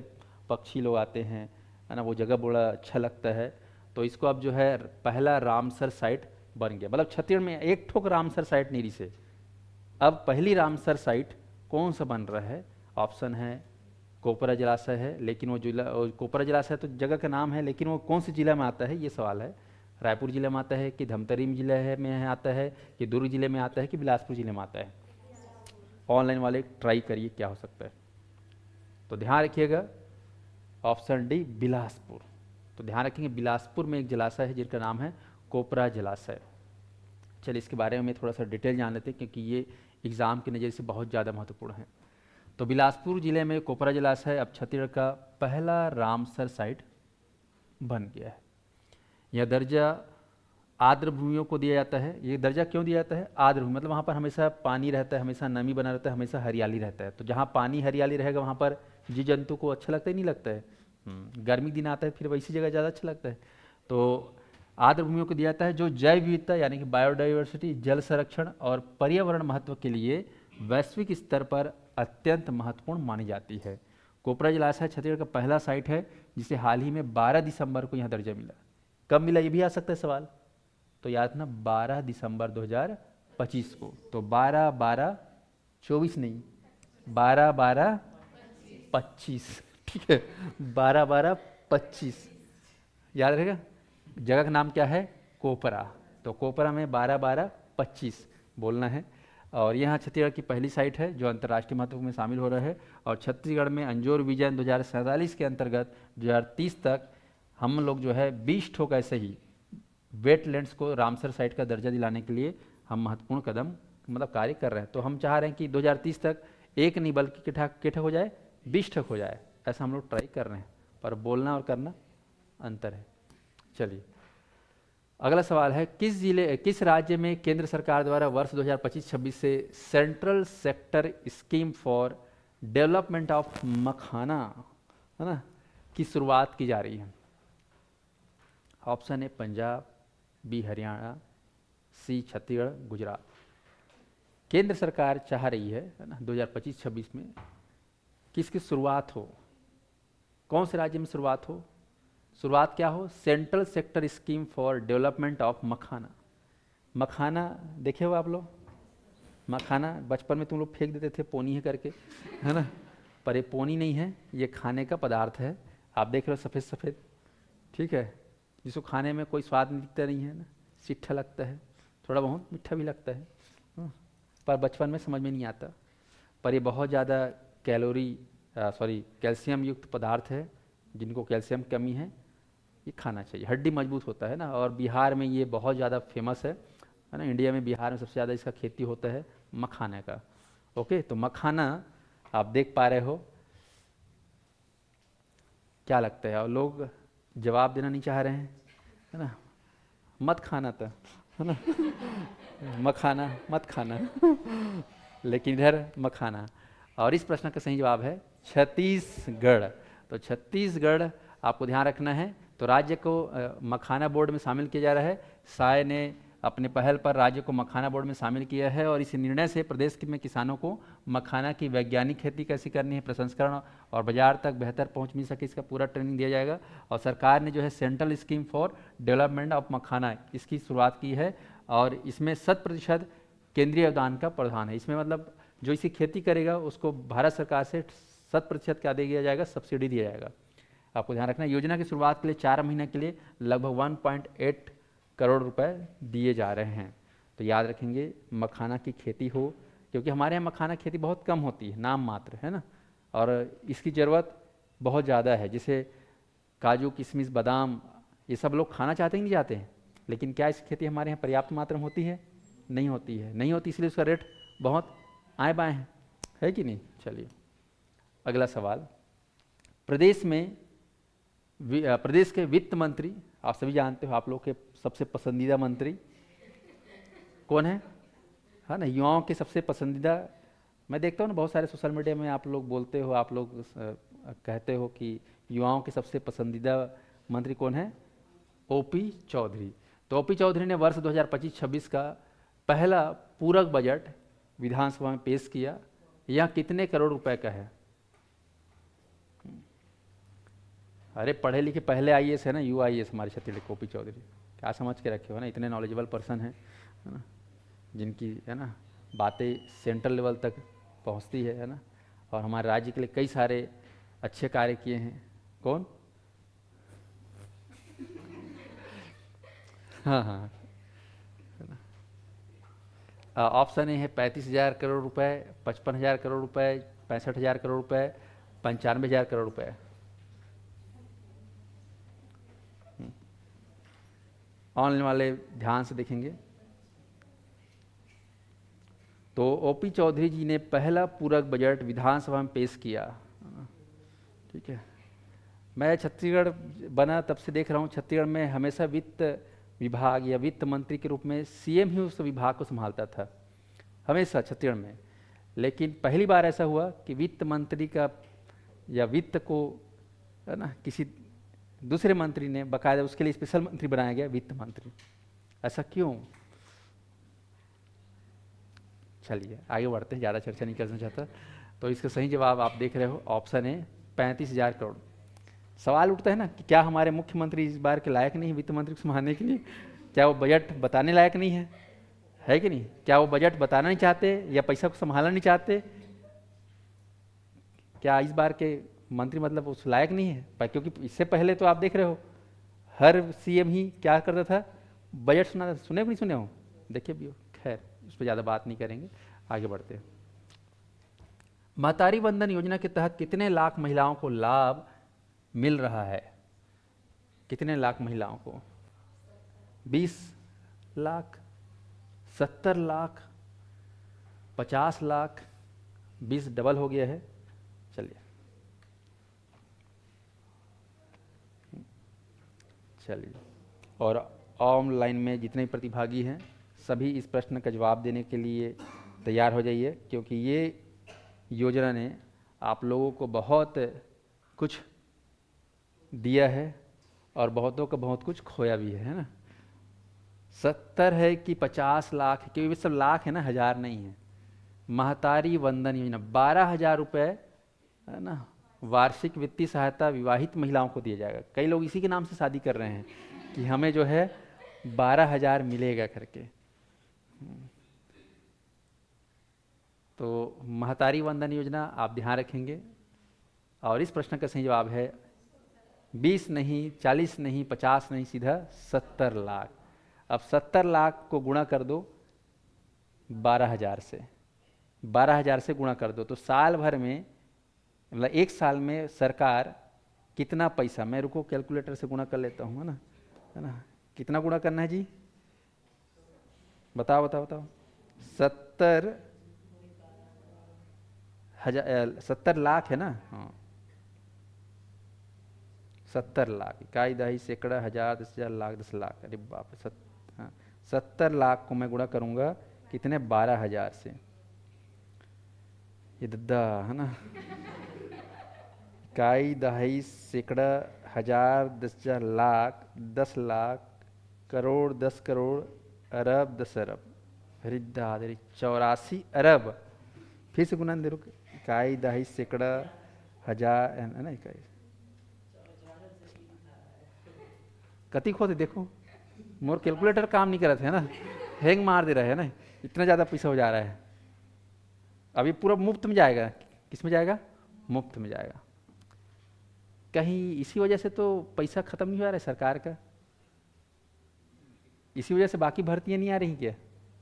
पक्षी लोग आते हैं, है ना, वो जगह बड़ा अच्छा लगता है। तो इसको अब जो है पहला रामसर साइट बन गया। मतलब छत्तीसगढ़ में एक ठोक रामसर साइट नहीं रही से, अब पहली रामसर साइट कौन सा बन रहा है? ऑप्शन है कोपरा जलाशय है, लेकिन वो जिला, कोपरा जलाशय तो जगह का नाम है, लेकिन वो कौन से जिला में आता है, ये सवाल है। रायपुर जिले में आता है कि धमतरी जिले है में आता है कि दुर्ग जिले में आता है कि बिलासपुर जिले में आता है? ऑनलाइन वाले ट्राई करिए क्या हो सकता है। तो ध्यान रखिएगा, ऑप्शन डी बिलासपुर। तो ध्यान रखेंगे, बिलासपुर में एक जलाशय है जिसका नाम है कोपरा जलाशय। चलिए इसके बारे में थोड़ा सा डिटेल जान लेते हैं, क्योंकि ये एग्ज़ाम के नज़रिए से बहुत ज़्यादा महत्वपूर्ण है। तो बिलासपुर जिले में कोपरा जलाशय अब छत्तीसगढ़ का पहला रामसर साइट बन गया है। यह दर्जा आर्द्र भूमियों को दिया जाता है। ये दर्जा क्यों दिया जाता है? आर्द्र भूमि मतलब वहाँ पर हमेशा पानी रहता है, हमेशा नमी बना रहता है, हमेशा हरियाली रहता है। तो जहाँ पानी हरियाली रहेगा वहाँ पर जीव जंतु को अच्छा लगता है, नहीं लगता है? गर्मी दिन आता है फिर वैसी जगह ज़्यादा अच्छा लगता है। तो आर्द्र भूमियों को दिया जाता है जो जैव विविधता यानी कि बायोडाइवर्सिटी, जल संरक्षण और पर्यावरण महत्व के लिए वैश्विक स्तर पर अत्यंत महत्वपूर्ण मानी जाती है। कोपरा जलाशय छत्तीसगढ़ का पहला साइट है जिसे हाल ही में 12 दिसंबर को यहाँ दर्जा मिला। कब मिला ये भी आ सकता है सवाल, तो याद रखना 12 दिसंबर 2025 को। तो 12/12/24 नहीं, 12/12/25, ठीक है, 12/12/25 याद रहेगा। जगह का नाम क्या है? कोपरा। तो कोपरा में 12/12/25 बोलना है। और यहाँ छत्तीसगढ़ की पहली साइट है जो अंतर्राष्ट्रीय महत्व में शामिल हो रहा है। और छत्तीसगढ़ में अंजोर विजन 2047 के अंतर्गत 2030 तक हम लोग जो है 20 ठोक ऐसे ही वेटलैंड्स को रामसर साइट का दर्जा दिलाने के लिए हम महत्वपूर्ण कदम मतलब कार्य कर रहे हैं। तो हम चाह रहे हैं कि 2030 तक एक नहीं बल्कि कितना हो जाए, 20 हो जाए, ऐसा हम लोग ट्राई कर रहे हैं, पर बोलना और करना अंतर है। चलिए अगला सवाल है, किस राज्य में केंद्र सरकार द्वारा वर्ष 2025-26 से central sector scheme for development of makhana, है ना, की शुरुआत की जा रही है? Option A Punjab, B Haryana, C Chhattisgarh, Gujarat. केंद्र सरकार चाह रही है ना 2025-26 में किसकी शुरुआत हो, कौन से राज्य में शुरुआत हो? शुरुआत क्या हो? Central sector scheme for development of makhana. Makhana देखे हो आप लोग? मखाना बचपन में तुम लोग फेंक देते थे पोनी है करके, है ना, पर ये पोनी नहीं है, ये खाने का पदार्थ है। आप देख रहे हो सफ़ेद सफ़ेद, ठीक है, जिसको खाने में कोई स्वाद दिखता नहीं है ना, सिट्ठा लगता है, थोड़ा बहुत मीठा भी लगता है, पर बचपन में समझ में नहीं आता। पर ये बहुत ज़्यादा कैल्शियम युक्त पदार्थ है। जिनको कैल्शियम कमी है ये खाना चाहिए, हड्डी मजबूत होता है ना। और बिहार में ये बहुत ज़्यादा फेमस है ना, इंडिया में बिहार में सबसे ज़्यादा इसका खेती होता है मखाने का। ओके, तो मखाना आप देख पा रहे हो, क्या लगता है? और लोग जवाब देना नहीं चाह रहे हैं, है ना, मत खाना था, है ना मखाना मत खाना लेकिन इधर मखाना। और इस प्रश्न का सही जवाब है छत्तीसगढ़। तो छत्तीसगढ़ आपको ध्यान रखना है। तो राज्य को मखाना बोर्ड में शामिल किया जा रहा है। साय ने अपने पहल पर राज्य को मखाना बोर्ड में शामिल किया है और इस निर्णय से प्रदेश में किसानों को मखाना की वैज्ञानिक खेती कैसे करनी है, प्रसंस्करण और बाजार तक बेहतर पहुंच मिल सके, इसका पूरा ट्रेनिंग दिया जाएगा। और सरकार ने जो है central scheme for development of makhana इसकी शुरुआत की है और इसमें 100% केंद्रीय योगदान का प्रावधान है। इसमें मतलब जो इसकी खेती करेगा उसको भारत सरकार से 100% क्या दिया जाएगा? सब्सिडी दिया जाएगा। आपको ध्यान रखना, योजना की शुरुआत के लिए 4 महीने के लिए लगभग 1.8 करोड़ रुपए दिए जा रहे हैं। तो याद रखेंगे मखाना की खेती हो, क्योंकि हमारे यहाँ मखाना खेती बहुत कम होती है, नाम मात्र, है ना, और इसकी ज़रूरत बहुत ज़्यादा है। जैसे काजू, किशमिश, बादाम, ये सब लोग खाना चाहते ही नहीं चाहते हैं, लेकिन क्या इसकी खेती हमारे यहाँ पर्याप्त मात्रा में होती है? नहीं होती है, नहीं होती, इसलिए उसका रेट बहुत आए बाएँ है कि नहीं। चलिए अगला सवाल, प्रदेश के वित्त मंत्री, आप सभी जानते हो, आप लोग के सबसे पसंदीदा मंत्री कौन है ना, युवाओं के सबसे पसंदीदा। मैं देखता हूँ ना बहुत सारे सोशल मीडिया में आप लोग बोलते हो, आप लोग कहते हो कि युवाओं के सबसे पसंदीदा मंत्री कौन है? ओपी चौधरी। तो ओपी चौधरी ने वर्ष 2025-26 का पहला पूरक बजट विधानसभा में पेश किया। यह कितने करोड़ रुपए का है? अरे पढ़े लिखे पहले आईएएस है ना, UIS हमारे छत्तीसगढ़ ओपी चौधरी, क्या समझ के रखे हो ना, इतने नॉलेजेबल पर्सन है ना, जिनकी है ना बातें सेंट्रल लेवल तक पहुंचती है ना, और हमारे राज्य के लिए कई सारे अच्छे कार्य किए हैं। कौन? हाँ हाँ, ऑप्शन ए है 35,000 करोड़ रुपए, 55,000 करोड़ रुपए, 65,000 करोड़ रुपए, 95,000 करोड़ रुपए। ऑनलाइन वाले ध्यान से देखेंगे। तो ओपी चौधरी जी ने पहला पूरक बजट विधानसभा में पेश किया, ठीक है। मैं छत्तीसगढ़ बना तब से देख रहा हूँ, छत्तीसगढ़ में हमेशा वित्त विभाग या वित्त मंत्री के रूप में CM ही उस विभाग को संभालता था, हमेशा छत्तीसगढ़ में। लेकिन पहली बार ऐसा हुआ कि वित्त मंत्री का या वित्त को है ना किसी दूसरे मंत्री ने, बाकायदा उसके लिए स्पेशल मंत्री बनाया गया, वित्त मंत्री। ऐसा क्यों? चलिए आगे बढ़ते हैं, ज़्यादा चर्चा नहीं करना चाहता। तो इसका सही जवाब आप देख रहे हो, ऑप्शन है 35,000 करोड़। सवाल उठता है ना कि क्या हमारे मुख्यमंत्री इस बार के लायक नहीं है वित्त मंत्री को संभालने के लिए? क्या वो बजट बताने लायक नहीं है कि नहीं? क्या वो बजट बताना नहीं चाहते या पैसा को संभालना नहीं चाहते? क्या इस बार के मंत्री मतलब उस लायक नहीं है? क्योंकि इससे पहले तो आप देख रहे हो हर CM ही क्या करता था, बजट सुना। सुने भी नहीं सुने हो? देखिए भी, खैर उस पर ज़्यादा बात नहीं करेंगे, आगे बढ़ते हैं। महतारी वंदन योजना के तहत कितने लाख महिलाओं को लाभ मिल रहा है? कितने लाख महिलाओं को? 20 लाख, 70 लाख, 50 लाख, 20 डबल हो गया है। चलिए चलिए, और ऑनलाइन में जितने प्रतिभागी हैं सभी इस प्रश्न का जवाब देने के लिए तैयार हो जाइए, क्योंकि ये योजना ने आप लोगों को बहुत कुछ दिया है और बहुतों का बहुत कुछ खोया भी है ना। 70 है कि 50 लाख है, क्योंकि ये सब लाख है ना, हजार नहीं है। महतारी वंदन योजना 12,000 रुपये है ना, वार्षिक वित्तीय सहायता विवाहित महिलाओं को दिया जाएगा। कई लोग इसी के नाम से शादी कर रहे हैं कि हमें जो है 12,000 मिलेगा करके। तो महतारी वंदन योजना आप ध्यान रखेंगे। और इस प्रश्न का सही जवाब है 20 नहीं, 40 नहीं, 50 नहीं, सीधा 70 लाख। अब 70 लाख को गुणा कर दो 12,000 से, 12,000 से गुणा कर दो तो साल भर में, मतलब एक साल में सरकार कितना पैसा, मैं रुको कैलकुलेटर से गुणा कर लेता हूँ, है ना, कितना गुणा करना है जी, बताओ बताओ बताओ। 70 लाख है ना, हाँ 70 लाख, इकाई दहाई सैकड़ा हजार 10,000 लाख 10 लाख, अरे बाप रे, 70 लाख को मैं गुणा करूंगा कितने, 12,000 से, ये दद्दा है ना, इकाई दहाई सैकड़ा हजार 10,000 लाख 10 लाख, करोड़ 10 करोड़, अरब 10 अरब, अरे दादरी 84 अरब। फिर से गुना दे, रुक, इकाई दहाई सैकड़ा हजार है ना, इकाई कति खोते देखो, मोर कैलकुलेटर काम नहीं कर रहे थे ना, हैंग मार दे रहा है ना, इतना ज़्यादा पैसा हो जा रहा है। अभी पूरा मुफ्त में जाएगा, किस में जाएगा, मुफ्त में जाएगा। कहीं इसी वजह से तो पैसा खत्म नहीं हो रहा है सरकार का, इसी वजह से बाकी भर्तियाँ नहीं आ रही क्या,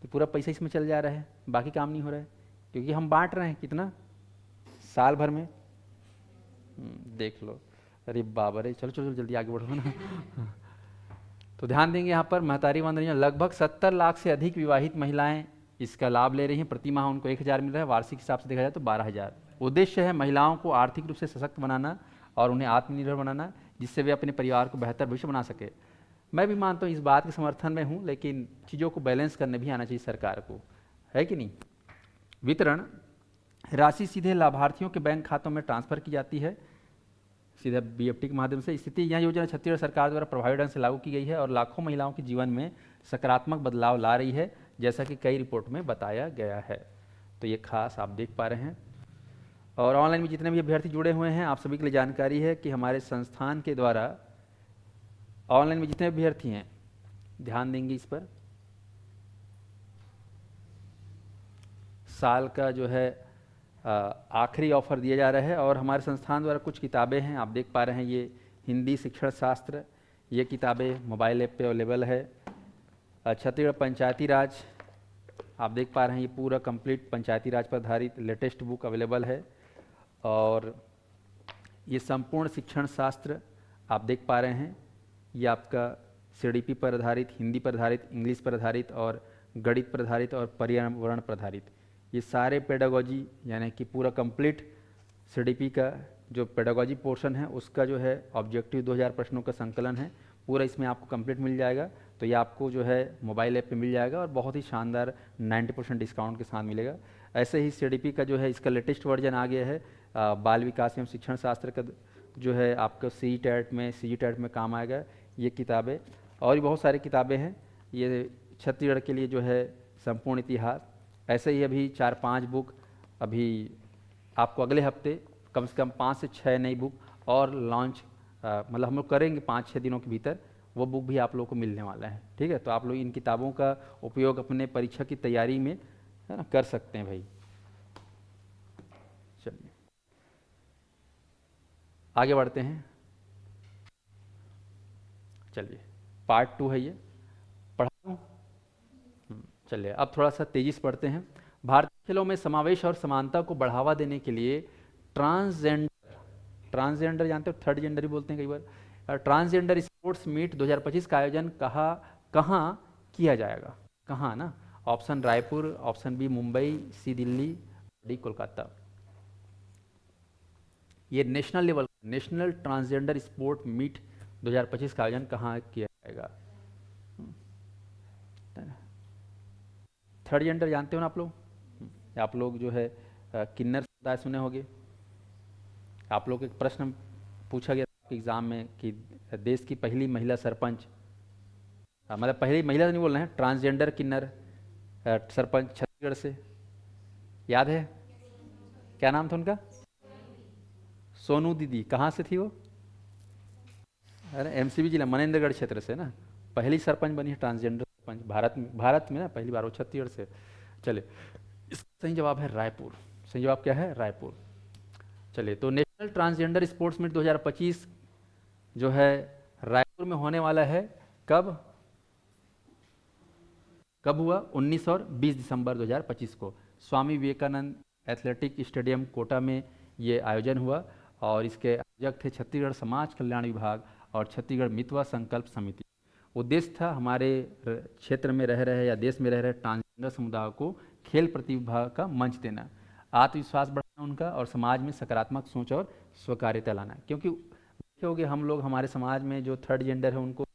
कि पूरा पैसा इसमें चल जा रहा है, बाकी काम नहीं हो रहा है, क्योंकि हम बांट रहे हैं कितना साल भर में। देख लो, अरे बाबा रे, चलो चलो जल्दी आगे बढ़ो ना। तो ध्यान देंगे यहाँ पर महतारी वंदन योजना, लगभग 70 लाख से अधिक विवाहित महिलाएं इसका लाभ ले रही हैं। प्रति माह उनको 1,000 मिल रहा है, वार्षिक हिसाब से देखा जाए तो 12,000। उद्देश्य है महिलाओं को आर्थिक रूप से सशक्त बनाना और उन्हें आत्मनिर्भर बनाना, जिससे वे अपने परिवार को बेहतर भविष्य बना सके। मैं भी मानता हूँ, इस बात के समर्थन में हूँ, लेकिन चीज़ों को बैलेंस करने भी आना चाहिए सरकार को, है कि नहीं। वितरण राशि सीधे लाभार्थियों के बैंक खातों में ट्रांसफर की जाती है, सीधा बीएफटी के माध्यम से। स्थिति यह योजना छत्तीसगढ़ सरकार द्वारा प्रभावी ढंग से लागू की गई है और लाखों महिलाओं के जीवन में सकारात्मक बदलाव ला रही है, जैसा कि कई रिपोर्ट में बताया गया है। तो ये खास आप देख पा रहे हैं। और ऑनलाइन में जितने भी अभ्यर्थी जुड़े हुए हैं, आप सभी के लिए जानकारी है कि हमारे संस्थान के द्वारा ऑनलाइन में जितने अभ्यर्थी हैं, ध्यान देंगे इस पर, साल का जो है आखिरी ऑफर दिया जा रहा है। और हमारे संस्थान द्वारा कुछ किताबें हैं, आप देख पा रहे हैं, ये हिंदी शिक्षण शास्त्र, ये किताबें मोबाइल ऐप पे अवेलेबल है। छत्तीसगढ़ पंचायती राज, आप देख पा रहे हैं, ये पूरा कंप्लीट पंचायती राज पर आधारित लेटेस्ट बुक अवेलेबल है। और ये संपूर्ण शिक्षण शास्त्र आप देख पा रहे हैं, ये आपका सीडीपी पर आधारित, हिंदी पर आधारित, इंग्लिश पर आधारित और गणित पर आधारित और पर्यावरण पर आधारित, ये सारे पेडागोजी, यानी कि पूरा कंप्लीट सीडीपी का जो पेडागोजी पोर्शन है उसका जो है ऑब्जेक्टिव 2000 प्रश्नों का संकलन है, पूरा इसमें आपको कंप्लीट मिल जाएगा। तो ये आपको जो है मोबाइल ऐप पे मिल जाएगा और बहुत ही शानदार 90% डिस्काउंट के साथ मिलेगा। ऐसे ही सीडीपी का जो है इसका लेटेस्ट वर्जन आ गया है, बाल विकास एवं शिक्षण शास्त्र का जो है आपका CGTET में काम आएगा ये किताबें। और भी बहुत सारी किताबें हैं, ये छत्तीसगढ़ के लिए जो है संपूर्ण इतिहास। ऐसे ही अभी 4-5 बुक अभी आपको अगले हफ्ते कम से कम 5 से 6 नई बुक और लॉन्च, मतलब हम लोग करेंगे 5-6 दिनों के भीतर, वो बुक भी आप लोगों को मिलने वाला है। ठीक है, तो आप लोग इन किताबों का उपयोग अपने परीक्षा की तैयारी में, है ना, कर सकते हैं भाई। चलिए आगे बढ़ते हैं। चलिए पार्ट 2 है ये, पढ़ा। चलिए अब थोड़ा सा तेजी से पढ़ते हैं। भारतीय खेलों में समावेश और समानता को बढ़ावा देने के लिए ट्रांसजेंडर जानते हो, थर्ड जेंडर ही बोलते हैं कई बार, ट्रांसजेंडर स्पोर्ट्स मीट 2025 का आयोजन कहाँ कहाँ किया जाएगा? कहाँ ना? Option Raipur, option B Mumbai, C Delhi, D Kolkata. ये national level, national transgender sport meet 2025 का आयोजन कहाँ किया जाएगा? थर्ड जेंडर जानते हो ना आप लोग? आप लोग जो है किन्नर समुदाय सुने होंगे। आप लोग एक प्रश्न पूछा गया एग्जाम में कि देश की पहली महिला सरपंच, मतलब पहली महिला नहीं बोल रहे हैं, ट्रांसजेंडर किन्नर सरपंच छत्तीसगढ़ से, याद है? क्या नाम था उनका? सोनू दीदी। कहाँ से थी वो? अरे एमसीबी जिला मनेंद्रगढ़ क्षेत्र से ना। पहली सरपंच बनी है ट्रांसजेंडर सरपंच भारत में ना, पहली बार वो छत्तीसगढ़ से। चले, इसका सही जवाब है रायपुर। सही जवाब क्या है? रायपुर। चलिए, तो नेशनल ट्रांसजेंडर स्पोर्ट्स मीट 2025 जो है रायपुर में होने वाला है। कब कब हुआ? 19 और 20 दिसंबर 2025 को स्वामी विवेकानंद एथलेटिक स्टेडियम कोटा में ये आयोजन हुआ। और इसके आयोजक थे छत्तीसगढ़ समाज कल्याण विभाग और छत्तीसगढ़ मितवा संकल्प समिति। उद्देश्य था हमारे क्षेत्र में रह रहे या देश में रह रहे ट्रांसजेंडर समुदाय को खेल प्रतिभा का मंच देना, आत्मविश्वास बढ़ाना उनका, और समाज में सकारात्मक सोच और स्वीकार्यता लाना। क्योंकि देखोगे हम लोग, हमारे समाज में जो थर्ड जेंडर है उनको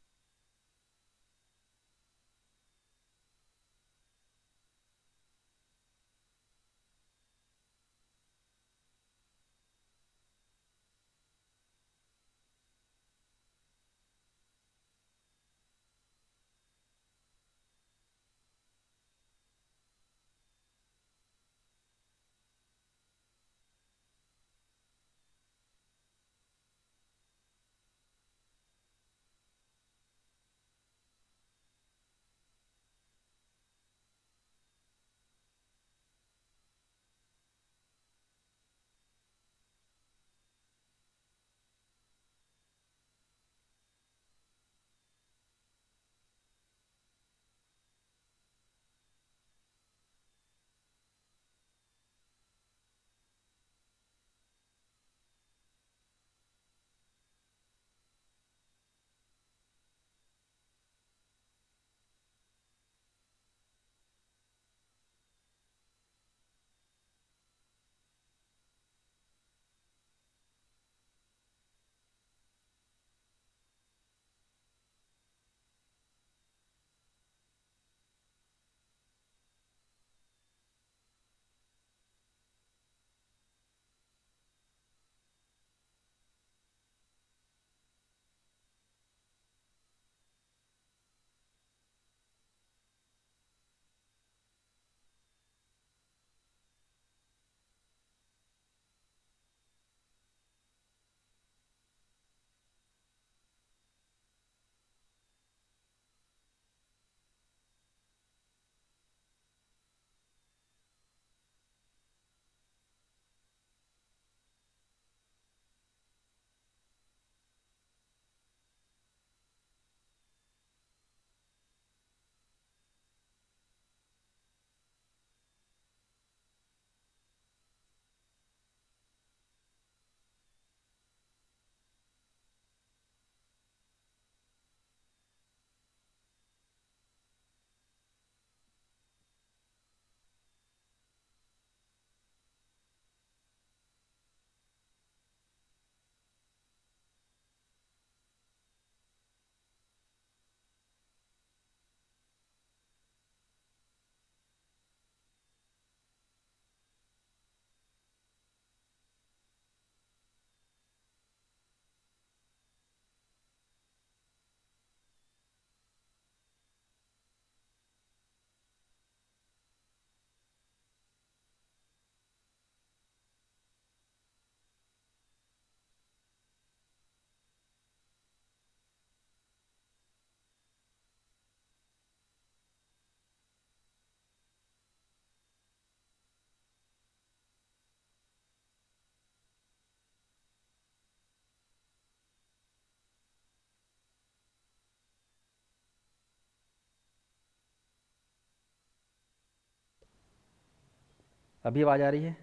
अभी आवाज़ आ रही है?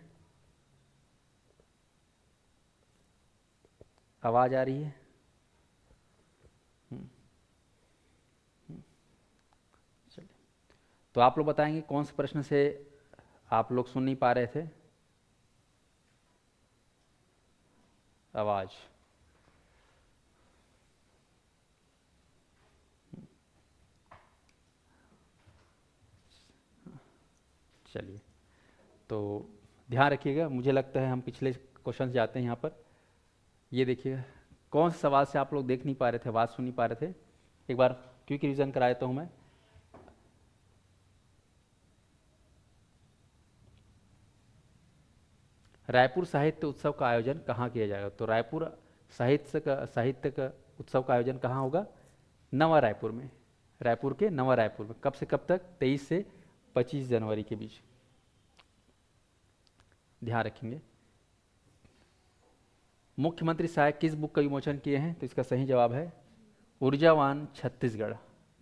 आवाज़ आ रही है? तो आप लोग बताएंगे कौन से प्रश्न से आप लोग सुन नहीं पा रहे थे? आवाज। चलिए, तो ध्यान रखिएगा। मुझे लगता है हम पिछले क्वेश्चन जाते हैं यहाँ पर। ये देखिएगा, कौन से सवाल से आप लोग देख नहीं पा रहे थे, आवाज़ सुन नहीं पा रहे थे? एक बार क्विक रिवीजन करा देता हूँ मैं। रायपुर साहित्य उत्सव का आयोजन कहाँ किया जाएगा? तो रायपुर साहित्य का उत्सव का आयोजन कहाँ होगा? नवा रायपुर में। रायपुर के नवा रायपुर में। कब से कब तक? 23 से 25 जनवरी के बीच। ध्यान रखेंगे। मुख्यमंत्री सहायक किस बुक का विमोचन किए हैं? तो इसका सही जवाब है ऊर्जावान छत्तीसगढ़,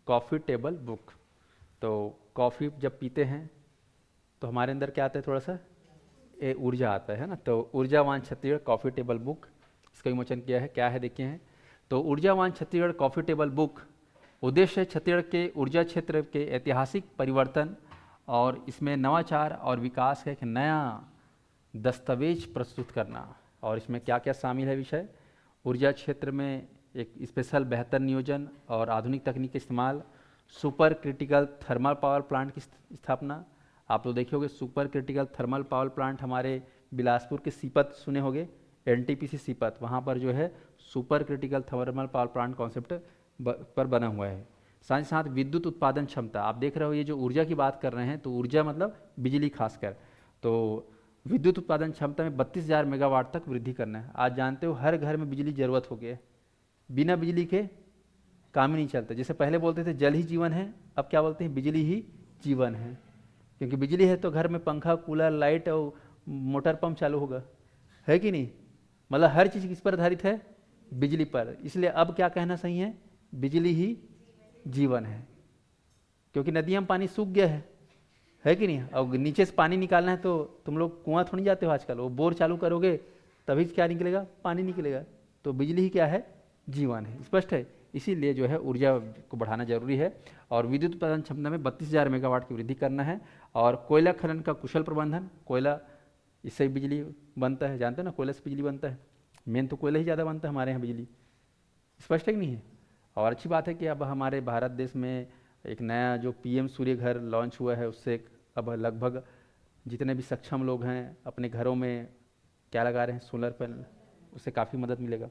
कॉफ़ी टेबल बुक। तो कॉफ़ी जब पीते हैं तो हमारे अंदर क्या आता है? थोड़ा सा ऊर्जा आता है ना। तो ऊर्जावान छत्तीसगढ़ कॉफ़ी टेबल बुक, इसका विमोचन किया है। क्या है देखिए हैं। तो ऊर्जावान छत्तीसगढ़ कॉफ़ी टेबल बुक उद्देश्य छत्तीसगढ़ के ऊर्जा क्षेत्र के ऐतिहासिक परिवर्तन और इसमें नवाचार और विकास का एक नया दस्तावेज प्रस्तुत करना। और इसमें क्या क्या शामिल है विषय? ऊर्जा क्षेत्र में एक स्पेशल बेहतर नियोजन और आधुनिक तकनीक का इस्तेमाल, super critical thermal power plant की स्थापना। आप लोग देखे होंगे super critical thermal power plant हमारे बिलासपुर के सीपत सुने होंगे, एनटीपीसी सीपत, वहाँ पर जो है super critical thermal power plant concept पर बना हुआ है। साथ ही साथ विद्युत उत्पादन क्षमता, आप देख रहे हो ये जो ऊर्जा की बात कर रहे हैं, तो ऊर्जा मतलब बिजली खासकर, तो विद्युत उत्पादन क्षमता में 32,000 मेगावाट तक वृद्धि करना है। आज जानते हो हर घर में बिजली जरूरत हो गई है, बिना बिजली के काम ही नहीं चलता। जैसे पहले बोलते थे जल ही जीवन है, अब क्या बोलते हैं? बिजली ही जीवन है। क्योंकि बिजली है तो घर में पंखा, कूलर, लाइट और मोटर पंप चालू होगा, है कि नहीं? मतलब हर चीज़ किस पर आधारित है? बिजली पर। इसलिए अब क्या कहना सही है? बिजली ही जीवन है। क्योंकि नदियाँ में पानी सूख गया है कि नहीं? और नीचे से पानी निकालना है तो तुम लोग कुआं थोड़ी जाते हो आजकल, वो बोर चालू करोगे तभी क्या निकलेगा? पानी निकलेगा। तो बिजली ही क्या है? जीवन है। स्पष्ट है। इसीलिए जो है ऊर्जा को बढ़ाना जरूरी है। और विद्युत उत्पादन क्षमता में 32,000 मेगावाट की वृद्धि करना है। और कोयला खनन का कुशल प्रबंधन, कोयला इससे बिजली बनता है, जानते हो ना, कोयला से बिजली बनता है। मेन तो कोयला ही ज़्यादा बनता है हमारे यहाँ बिजली। स्पष्ट है कि नहीं है? और अच्छी बात है कि अब हमारे भारत देश में एक नया जो पीएम सूर्य घर लॉन्च हुआ है, उससे अब लगभग जितने भी सक्षम लोग हैं अपने घरों में क्या लगा रहे हैं? Solar panel. उससे काफ़ी मदद मिलेगा।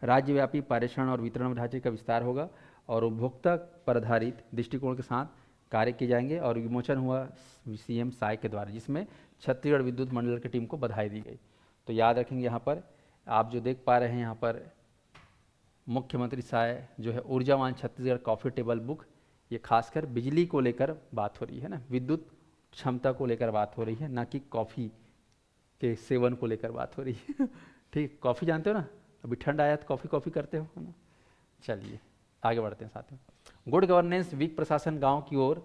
राज्यव्यापी पारेषण और वितरण ढांचे का विस्तार होगा और उपभोक्ता पर आधारित दृष्टिकोण के साथ कार्य किए जाएंगे। और विमोचन हुआ सीएम साय के द्वारा, जिसमें छत्तीसगढ़ विद्युत मंडल की टीम को बधाई दी गई। तो याद रखेंगे, यहाँ पर आप जो देख पा रहे हैं, यहाँ पर मुख्यमंत्री सहाय जो है ऊर्जावान छत्तीसगढ़ कॉफ़ी टेबल बुक, ये खासकर बिजली को लेकर बात हो रही है ना, विद्युत क्षमता को लेकर बात हो रही है, ना कि कॉफ़ी के सेवन को लेकर बात हो रही है। ठीक, कॉफ़ी जानते हो ना, अभी ठंड आया तो कॉफ़ी करते हो, है ना? चलिए आगे बढ़ते हैं साथ में। गुड गवर्नेंस वीक प्रशासन गांव की ओर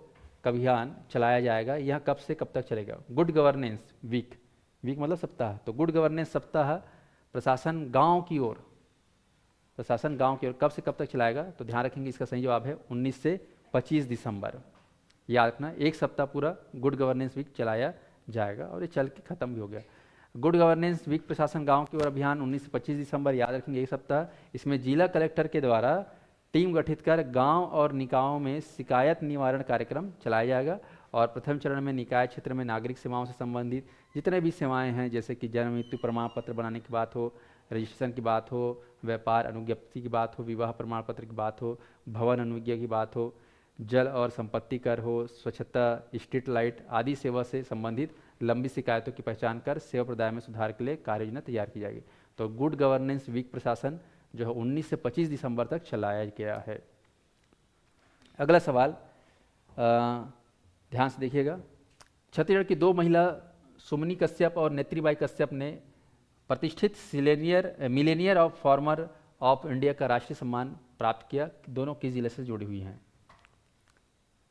का अभियान चलाया जाएगा। यह कब से कब तक चलेगा? गुड गवर्नेंस वीक, वीक मतलब सप्ताह, तो गुड गवर्नेंस सप्ताह प्रशासन गांव की ओर, प्रशासन गांव की ओर कब से कब तक चलाएगा? तो ध्यान रखेंगे, इसका सही जवाब है 19 से 25 दिसंबर। याद रखना, एक सप्ताह पूरा गुड गवर्नेंस वीक चलाया जाएगा और ये चल के खत्म भी हो गया। गुड गवर्नेंस वीक प्रशासन गांव की ओर अभियान 19 से 25 दिसंबर, याद रखेंगे एक सप्ताह। इसमें जिला कलेक्टर के द्वारा टीम गठित कर गांव और निकायों में शिकायत निवारण कार्यक्रम चलाया जाएगा। और प्रथम चरण में निकाय क्षेत्र में नागरिक सेवाओं से संबंधित जितने भी सेवाएं हैं, जैसे कि जन्म मृत्यु प्रमाण पत्र बनाने की बात हो, रजिस्ट्रेशन की बात हो, व्यापार अनुज्ञप्ति की बात हो, विवाह प्रमाण पत्र की बात हो, भवन अनुज्ञा की बात हो, जल और संपत्ति कर हो, स्वच्छता, स्ट्रीट लाइट आदि सेवा से संबंधित लंबी शिकायतों की पहचान कर सेवा प्रदाय में सुधार के लिए कार्य योजना तैयार की जाएगी। तो गुड गवर्नेंस वीक प्रशासन जो है 19 से 25 दिसंबर तक चलाया गया है। अगला सवाल ध्यान से देखिएगा। छत्तीसगढ़ की 2 महिला सुमनी कश्यप और नेत्रीबाई कश्यप ने प्रतिष्ठित Millionaire of farmer of India का राष्ट्रीय सम्मान प्राप्त किया। दोनों किस जिले से जुड़ी हुई हैं?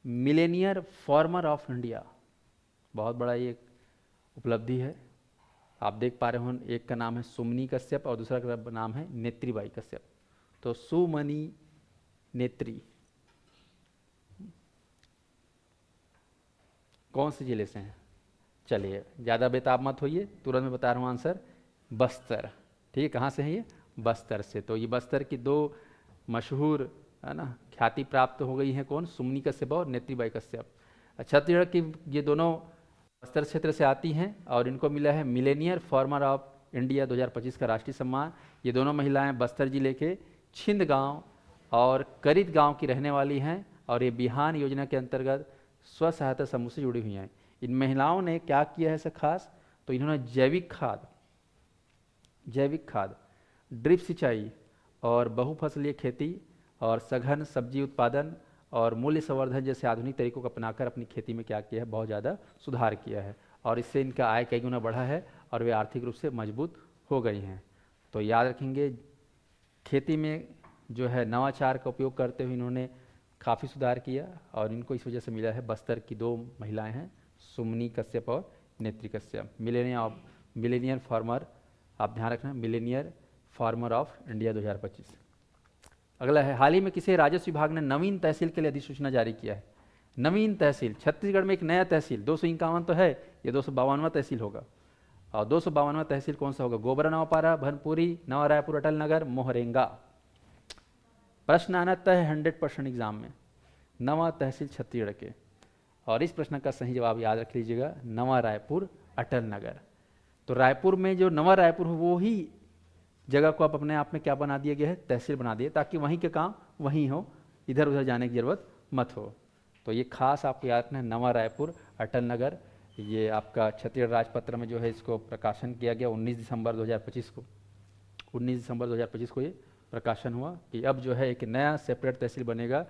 मिलेनियर फार्मर ऑफ इंडिया, बहुत बड़ा ये उपलब्धि है। आप देख पा रहे हो, एक का नाम है सुमनी कश्यप और दूसरा का नाम है नेत्रीबाई कश्यप। तो सुमनी, नेत्री, कौन से जिले से हैं? चलिए ज़्यादा बेताब मत होइए, तुरंत मैं बता रहा हूँ आंसर, बस्तर। ठीक है, कहाँ से हैं ये? बस्तर से। तो ये बस्तर की दो मशहूर, है ना, ख्याति प्राप्त हो गई हैं, कौन? सुमनी कश्यप और नेत्रीबाई कश्यप। छत्तीसगढ़ की ये दोनों बस्तर क्षेत्र से आती हैं और इनको मिला है मिलेनियर फार्मर ऑफ इंडिया 2025 का राष्ट्रीय सम्मान। ये दोनों महिलाएं बस्तर जिले के छिंद गांव और करीत गांव की रहने वाली हैं और ये बिहान योजना के अंतर्गत स्व सहायता समूह से जुड़ी हुई हैं। इन महिलाओं ने क्या किया है ऐसा खास? तो इन्होंने जैविक खाद, ड्रिप सिंचाई और बहुफसलीय खेती और सघन सब्जी उत्पादन और मूल्य संवर्धन जैसे आधुनिक तरीकों को अपनाकर अपनी खेती में क्या किया है? बहुत ज़्यादा सुधार किया है और इससे इनका आय कई गुना बढ़ा है और वे आर्थिक रूप से मजबूत हो गई हैं। तो याद रखेंगे, खेती में जो है नवाचार का उपयोग करते हुए इन्होंने काफ़ी सुधार किया और इनको इस वजह से मिला है। बस्तर की दो महिलाएं हैं, सुमनी कश्यप और नेत्री कश्यप। मिलेनियर फार्मर, आप ध्यान रखना, मिलेनियर फार्मर ऑफ इंडिया 2025। अगला है, हाल ही में किसे राजस्व विभाग ने नवीन तहसील के लिए अधिसूचना जारी किया है? नवीन तहसील, छत्तीसगढ़ में एक नया तहसील, 251 तो है, ये 252वां तहसील होगा। और 252वां तहसील कौन सा होगा? गोबरा, नवापारा, भनपुरी, नवा रायपुर, अटल नगर, मोहरेंगा। प्रश्न आना तय है 100% एग्जाम में, नवा तहसील छत्तीसगढ़ के। और इस प्रश्न का सही जवाब याद रख लीजिएगा, नवा रायपुर, अटल नगर। तो रायपुर में जो नवा रायपुर हो वो ही जगह को आप अपने आप में क्या बना दिया गया है? तहसील बना दिए, ताकि वहीं के काम वहीं हो, इधर उधर जाने की जरूरत मत हो। तो ये खास आपको याद रखना है, नवा रायपुर, अटल नगर। ये आपका छत्तीसगढ़ राजपत्र में जो है इसको प्रकाशन किया गया 19 दिसंबर 2025 को। 19 दिसंबर 2025 को ये प्रकाशन हुआ कि अब जो है एक नया सेपरेट तहसील बनेगा,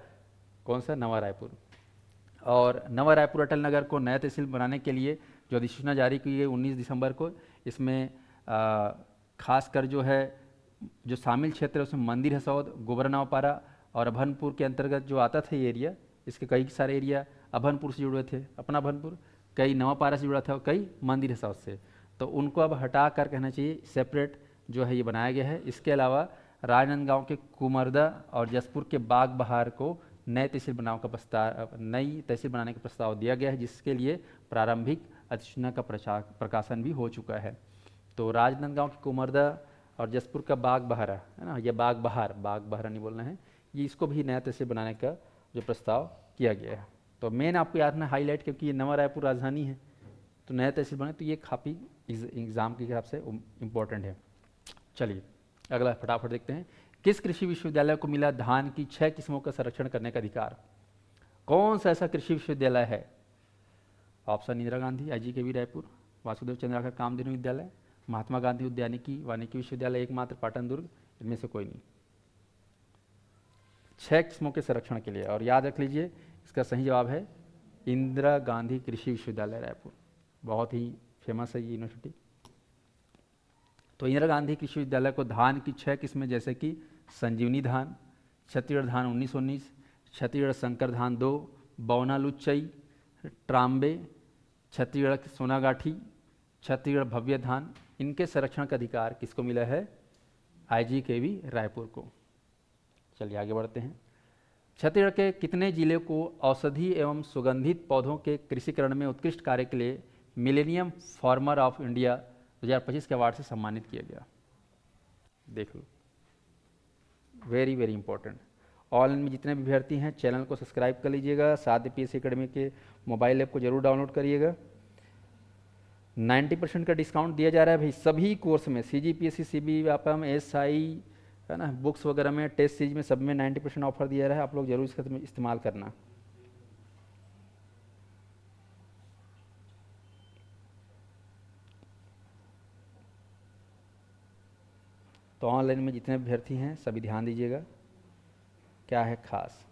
कौन सा? नवा रायपुर। और नवा रायपुर अटल नगर को नया तहसील बनाने के लिए जो अधिसूचना जारी की गई 19 दिसंबर को, इसमें खासकर जो है जो शामिल क्षेत्र है उसमें मंदिर हसौद, गोबरा, नवापारा और अभनपुर के अंतर्गत जो आता था ये एरिया, इसके कई सारे एरिया अभनपुर से जुड़े थे, अपना अभनपुर, कई नवापारा से जुड़ा था और कई मंदिर हसौद से। तो उनको अब हटा कर कहना चाहिए सेपरेट जो है ये बनाया गया है। इसके अलावा राजनांदगांव के कुमरदा और जसपुर के बाग बहार को नई तहसील बनाने का प्रस्ताव दिया गया है, जिसके लिए प्रारंभिक अधिसूचना का प्रकाशन भी हो चुका है। तो राजनांदगांव के कुमरदा और जसपुर का बाग बहारा, है ना, ये बाग बहारा नहीं बोलना है, ये इसको भी नया तहसील बनाने का जो प्रस्ताव किया गया है। तो मेन आपको याद रखना हाईलाइट, क्योंकि ये नवा रायपुर राजधानी है तो नया तहसील बने, तो ये काफ़ी एग्ज़ाम के हिसाब से इम्पोर्टेंट है। चलिए अगला फटाफट देखते हैं, किस कृषि विश्वविद्यालय को मिला धान की 6 किस्मों का संरक्षण करने का अधिकार? कौन सा ऐसा कृषि विश्वविद्यालय है? ऑप्शन: इंदिरा गांधी IGKV रायपुर, वासुदेव चंद्राकर कामधेनु विद्यालय, महात्मा गांधी उद्यानिकी वानिकी विश्वविद्यालय एकमात्र पाटन दुर्ग, इनमें से कोई नहीं। 6 किस्मों के संरक्षण के लिए, और याद रख लीजिए इसका सही जवाब है इंदिरा गांधी कृषि विश्वविद्यालय रायपुर, बहुत ही फेमस है ये यूनिवर्सिटी। तो इंदिरा गांधी कृषि विश्वविद्यालय को धान की 6 किस्में, जैसे कि संजीवनी धान, छत्तीसगढ़ धान 1919, छत्तीसगढ़ शंकर धान 2, बौना लुच्चई, ट्राम्बे, छत्तीसगढ़ सोनागाठी, छत्तीसगढ़ भव्य धान, इनके संरक्षण का अधिकार किसको मिला है? IGKV रायपुर को। चलिए आगे बढ़ते हैं, छत्तीसगढ़ के कितने जिले को औषधि एवं सुगंधित पौधों के कृषिकरण में उत्कृष्ट कार्य के लिए मिलेनियम फार्मर ऑफ इंडिया 2025 के अवार्ड से सम्मानित किया गया? देख लो, वेरी वेरी इंपॉर्टेंट। ऑनलाइन में जितने भी अभ्यर्थी हैं चैनल को सब्सक्राइब कर लीजिएगा, साथ ही PSC एकेडमी के मोबाइल ऐप को जरूर डाउनलोड करिएगा। 90% का डिस्काउंट दिया जा रहा है भाई सभी कोर्स में, CGPSC, CBE, व्यापम, SI, है ना, बुक्स वगैरह में, टेस्ट सीरीज में, सब में 90% ऑफर दिया रहा है। आप लोग जरूर इसका इस्तेमाल करना। तो ऑनलाइन में जितने अभ्यर्थी हैं सभी ध्यान दीजिएगा, क्या है खास।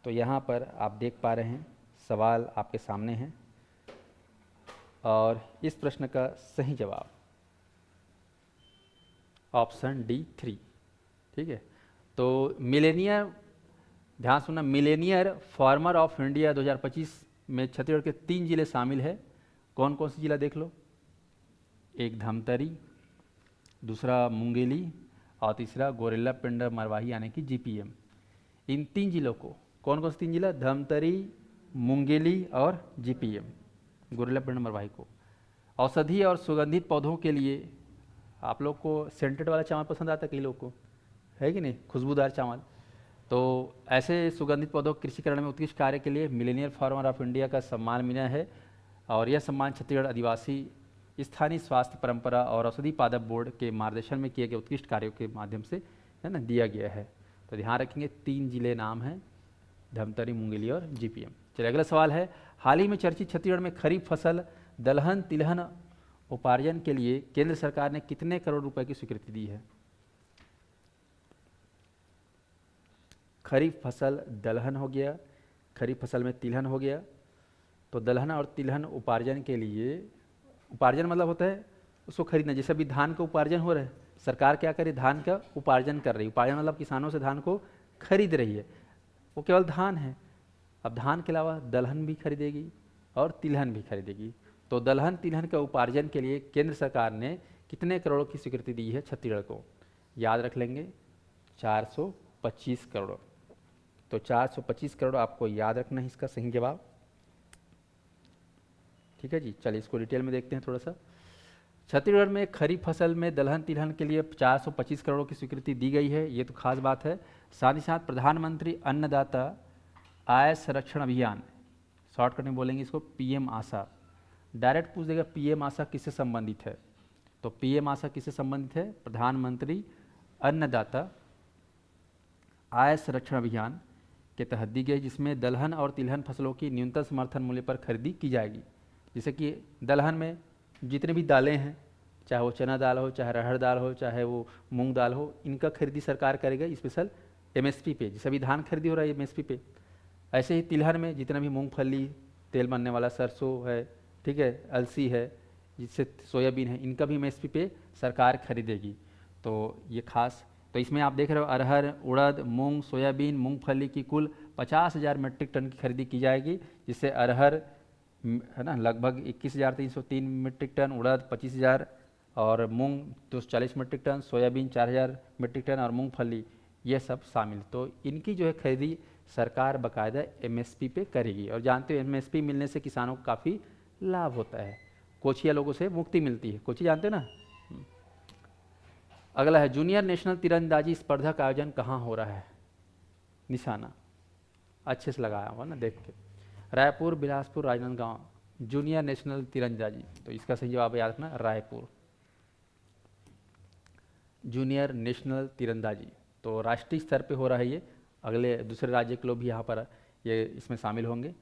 तो यहाँ पर आप देख पा रहे हैं सवाल आपके सामने हैं और इस प्रश्न का सही जवाब ऑप्शन D3, ठीक है। तो मिलेनियर, ध्यान सुनना, मिलेनियर फार्मर ऑफ इंडिया 2025 में छत्तीसगढ़ के 3 जिले शामिल है। कौन कौन से जिला देख लो, एक धमतरी, दूसरा मुंगेली और तीसरा गोरेला पिंडर मरवाही यानी कि GPM। इन 3 जिलों को, कौन कौन से 3 जिला, धमतरी, मुंगेली और जीपीएम, गुरेला नंबर को। औषधि और सुगंधित पौधों के लिए आप लोग को सेंटेड वाला चावल पसंद आता है, कई लोग को है कि नहीं, खुशबूदार चावल। तो ऐसे सुगंधित पौधों कृषिकरण में उत्कृष्ट कार्य के लिए मिलेनियर फार्मर ऑफ इंडिया का सम्मान मिला है। और यह सम्मान छत्तीसगढ़ आदिवासी स्थानीय स्वास्थ्य परंपरा और औषधि पादप बोर्ड के मार्गदर्शन में किए गए उत्कृष्ट कार्यों के माध्यम से है ना दिया गया है। तो ध्यान रखेंगे 3 जिले नाम हैं, धमतरी, मुंगेली और जीपीएम। चलिए अगला सवाल है, हाल ही में चर्चित छत्तीसगढ़ में खरीफ फसल दलहन तिलहन उपार्जन के लिए केंद्र सरकार ने कितने करोड़ रुपए की स्वीकृति दी है? खरीफ फसल दलहन हो गया, खरीफ फसल में तिलहन हो गया। तो दलहन और तिलहन उपार्जन के लिए, उपार्जन मतलब होता है उसको खरीदना। जैसे अभी धान का उपार्जन हो रहा है, सरकार क्या करे, धान का उपार्जन कर रही है। उपार्जन मतलब किसानों से धान को खरीद रही है, वो केवल धान है। अब धान के अलावा दलहन भी खरीदेगी और तिलहन भी खरीदेगी। तो दलहन तिलहन का उपार्जन के लिए केंद्र सरकार ने कितने करोड़ की स्वीकृति दी है छत्तीसगढ़ को? याद रख लेंगे, 425 करोड़। तो 425 करोड़ आपको याद रखना है इसका सही जवाब। ठीक है जी, चलिए इसको डिटेल में देखते हैं थोड़ा सा। छत्तीसगढ़ में खरीफ फसल में दलहन तिलहन के लिए 425 करोड़ की स्वीकृति दी गई है, ये तो खास बात है। साथ ही साथ प्रधानमंत्री अन्नदाता आय संरक्षण अभियान, शॉर्टकट में बोलेंगे इसको पीएम आशा। डायरेक्ट पूछ देगा पीएम आशा किससे संबंधित है, तो पीएम आशा किससे संबंधित है? प्रधानमंत्री अन्नदाता आय संरक्षण अभियान के तहत दी गई, जिसमें दलहन और तिलहन फसलों की न्यूनतम समर्थन मूल्य पर खरीदी की जाएगी। जैसे कि दलहन में जितने भी दालें हैं, चाहे वो चना दाल हो, चाहे अरहर दाल हो, चाहे वो मूंग दाल हो, इनका खरीदी सरकार करेगा स्पेशल एमएसपी पे। जैसे अभी धान खरीदी हो रहा है एमएसपी पे, ऐसे ही तिलहन में जितना भी मूंगफली, तेल बनने वाला सरसों है, ठीक है, अलसी है, जिससे सोयाबीन है, इनका भी एमएसपी पे सरकार खरीदेगी। तो ये खास, तो इसमें आप देख रहे हो अरहर, उड़द, मूंग, सोयाबीन, मूंगफली की कुल 50,000 मीट्रिक टन की खरीदी की जाएगी, जिससे अरहर है ना लगभग 21,303 मीट्रिक टन, उड़द 25,000 और मूंग 240 metric ton, soybean 4,000 metric ton और मूंगफली ये सब शामिल। तो इनकी जो है खरीदी सरकार बाकायदा एमएसपी पे करेगी। और जानते हो एमएसपी मिलने से किसानों को काफ़ी लाभ होता है, कोचिया लोगों से मुक्ति मिलती है। कोची जानते हो ना। अगला है, जूनियर नेशनल तीरंदाजी स्पर्धा का आयोजन कहाँ हो रहा है? निशाना अच्छे से लगाया हुआ ना देख के, रायपुर, बिलासपुर, राजनांदगांव, जूनियर नेशनल तीरंदाजी। तो इसका सही जवाब याद रखना, रायपुर, जूनियर नेशनल तीरंदाजी। तो राष्ट्रीय स्तर पे हो रहा है ये, अगले दूसरे राज्य के लोग भी यहाँ पर ये इसमें शामिल होंगे।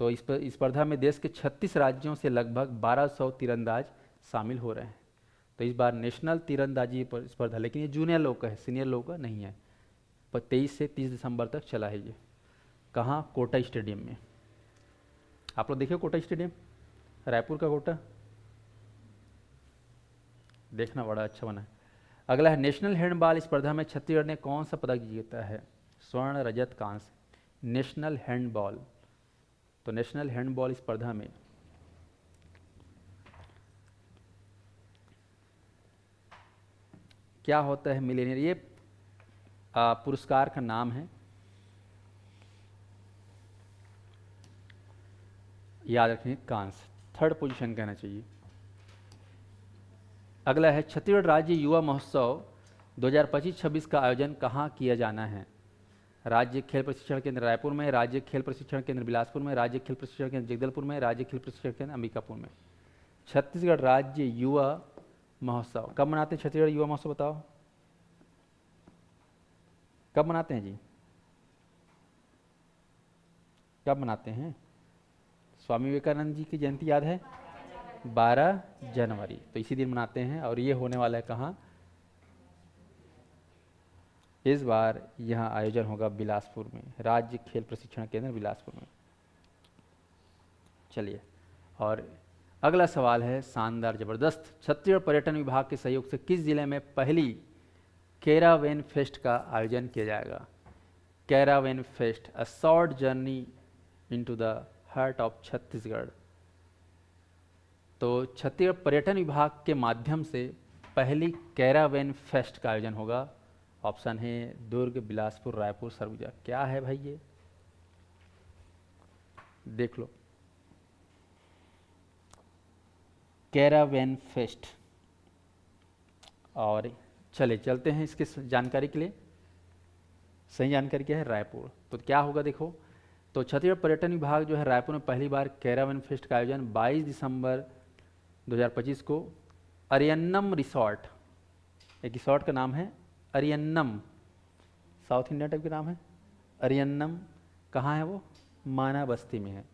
तो इस स्पर्धा में देश के 36 राज्यों से लगभग 1200 तीरंदाज शामिल हो रहे हैं। तो इस बार नेशनल तीरंदाजी स्पर्धा, लेकिन ये जूनियर लोग का है, सीनियर लोग का नहीं है। पर 23 से 30 दिसंबर तक चला है ये। कहाँ? कोटा स्टेडियम में। आप लोग देखिए कोटा स्टेडियम, रायपुर का कोटा, देखना बड़ा अच्छा बना है। अगला है, नेशनल हैंडबॉल स्पर्धा में छत्तीसगढ़ ने कौन सा पदक जीता है? स्वर्ण, रजत, कांस्य। नेशनल हैंडबॉल, तो नेशनल हैंडबॉल स्पर्धा में क्या होता है? मिलेनियर, ये पुरस्कार का नाम है, याद रखें, कांस्य, 3rd पोजीशन कहना चाहिए। अगला है, छत्तीसगढ़ राज्य युवा महोत्सव 2025-26 का आयोजन कहाँ किया जाना है? राज्य खेल प्रशिक्षण केंद्र रायपुर में, राज्य खेल प्रशिक्षण केंद्र बिलासपुर में, राज्य खेल प्रशिक्षण केंद्र जगदलपुर में, राज्य खेल प्रशिक्षण केंद्र अंबिकापुर में। छत्तीसगढ़ राज्य युवा महोत्सव कब मनाते हैं? छत्तीसगढ़ युवा महोत्सव बताओ कब मनाते हैं जी? कब मनाते हैं? स्वामी विवेकानंद जी की जयंती याद है? 12 जनवरी, तो इसी दिन मनाते हैं। और ये होने वाला है कहाँ? इस बार यहाँ आयोजन होगा बिलासपुर में, राज्य खेल प्रशिक्षण केंद्र बिलासपुर में। चलिए, और अगला सवाल है शानदार जबरदस्त। छत्तीसगढ़ पर्यटन विभाग के सहयोग से किस जिले में पहली कैरावेन फेस्ट का आयोजन किया जाएगा? Caravan fest, a short journey into the heart of Chhattisgarh. तो छत्तीसगढ़ पर्यटन विभाग के माध्यम से पहली कैरावेन फेस्ट का आयोजन होगा, ऑप्शन है दुर्ग, बिलासपुर, रायपुर, सरगुजा। क्या है भाई ये, देख लो, कैरावेन फेस्ट। और चलते हैं इसके जानकारी के लिए। सही जानकारी क्या है, रायपुर। तो क्या होगा देखो, तो छत्तीसगढ़ पर्यटन विभाग जो है रायपुर में पहली बार कैरावेन फेस्ट का आयोजन 22 दिसंबर 2025 को अरियन्नम रिसॉर्ट, एक रिसॉर्ट का नाम है अरियन्नम, साउथ इंडिया टाइप का नाम है अरियन्नम। कहाँ है वो, माना बस्ती में है,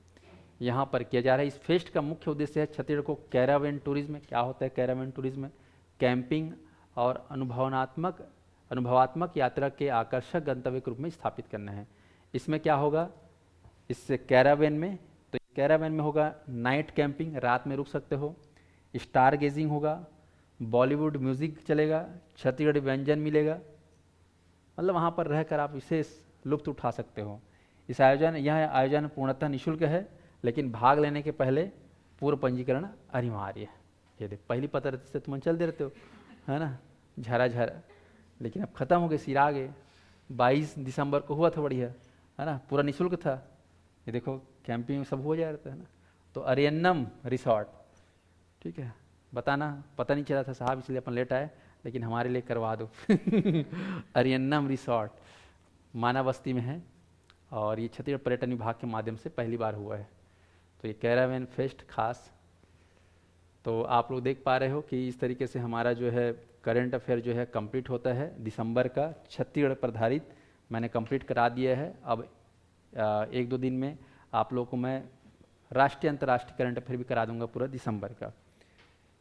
यहाँ पर किया जा रहा है। इस फेस्ट का मुख्य उद्देश्य है छत्तीसगढ़ को कैरावेन टूरिज्म, क्या होता है कैरावेन टूरिज्म, कैंपिंग और अनुभवात्मक यात्रा के आकर्षक गंतव्य के रूप में स्थापित करना है। इसमें क्या होगा, इस कैरावेन में, तो कैरावेन में होगा नाइट कैंपिंग, रात में रुक सकते हो, स्टार गेजिंग होगा, बॉलीवुड म्यूजिक चलेगा, छत्तीसगढ़ी व्यंजन मिलेगा, मतलब वहाँ पर रहकर आप विशेष लुत्फ उठा सकते हो। यह आयोजन पूर्णतः निःशुल्क है, लेकिन भाग लेने के पहले पूर्व पंजीकरण अनिवार्य है। ये देख, पहली पत्र से तुम चल दे रहते हो, है ना, झरा, लेकिन अब खत्म हो गए, सिरा आ गए। 22 दिसंबर को हुआ था, बढ़िया है ना, पूरा निःशुल्क था। ये देखो कैंपिंग सब हो जा रहा है ना। तो अरियन्नम रिसॉर्ट, ठीक है, बताना पता नहीं चला था साहब, इसलिए अपन लेट आए, लेकिन हमारे लिए करवा दो। अरियन्नम रिसॉर्ट माना बस्ती में है, और ये छत्तीसगढ़ पर्यटन विभाग के माध्यम से पहली बार हुआ है। तो ये कैरावेन फेस्ट खास, तो आप लोग देख पा रहे हो कि इस तरीके से हमारा जो है करंट अफेयर जो है कंप्लीट होता है। दिसंबर का छत्तीसगढ़ पर आधारित मैंने कंप्लीट करा दिया है। अब 1-2 दिन में आप लोगों को मैं राष्ट्रीय अंतर्राष्ट्रीय करंट अफेयर भी करा दूंगा पूरा दिसंबर का।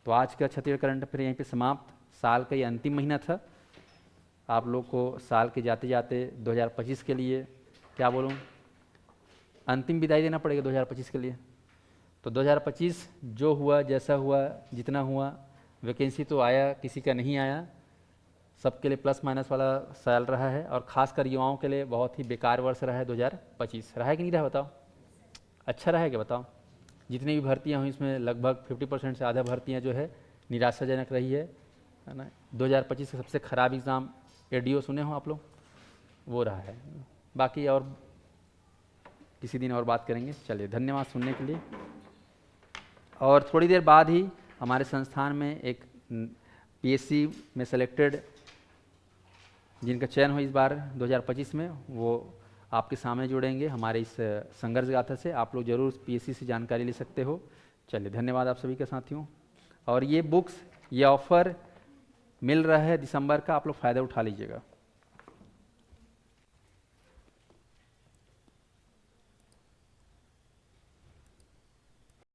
तो आज का छत्तीसगढ़ करंट अफेयर यहीं पे समाप्त। साल का ये अंतिम महीना था। आप लोग को साल के जाते जाते 2025 के लिए क्या बोलूँ, अंतिम विदाई देना पड़ेगा 2025 के लिए। तो 2025 जो हुआ, जैसा हुआ, जितना हुआ, वैकेंसी तो आया, किसी का नहीं आया, सबके लिए प्लस माइनस वाला साल रहा है, और खासकर युवाओं के लिए बहुत ही बेकार वर्ष रहा है 2025। रहा है कि नहीं रहा, बताओ, अच्छा रहा है क्या, बताओ। जितनी भी भर्तियाँ हुई इसमें लगभग 50% से आधा भर्तियाँ जो है निराशाजनक रही है ना। 2025 का सबसे ख़राब एग्ज़ाम एडीओ सुने हो आप लोग, वो रहा है। बाकी और किसी दिन और बात करेंगे। चलिए, धन्यवाद सुनने के लिए। और थोड़ी देर बाद ही हमारे संस्थान में एक पीएससी में सेलेक्टेड जिनका चयन हो इस बार 2025 में, वो आपके सामने जुड़ेंगे हमारे इस संघर्ष गाथा से। आप लोग जरूर पीएससी से जानकारी ले सकते हो। चलिए, धन्यवाद आप सभी के साथियों। और ये बुक्स, ये ऑफ़र मिल रहा है दिसंबर का, आप लोग फ़ायदा उठा लीजिएगा।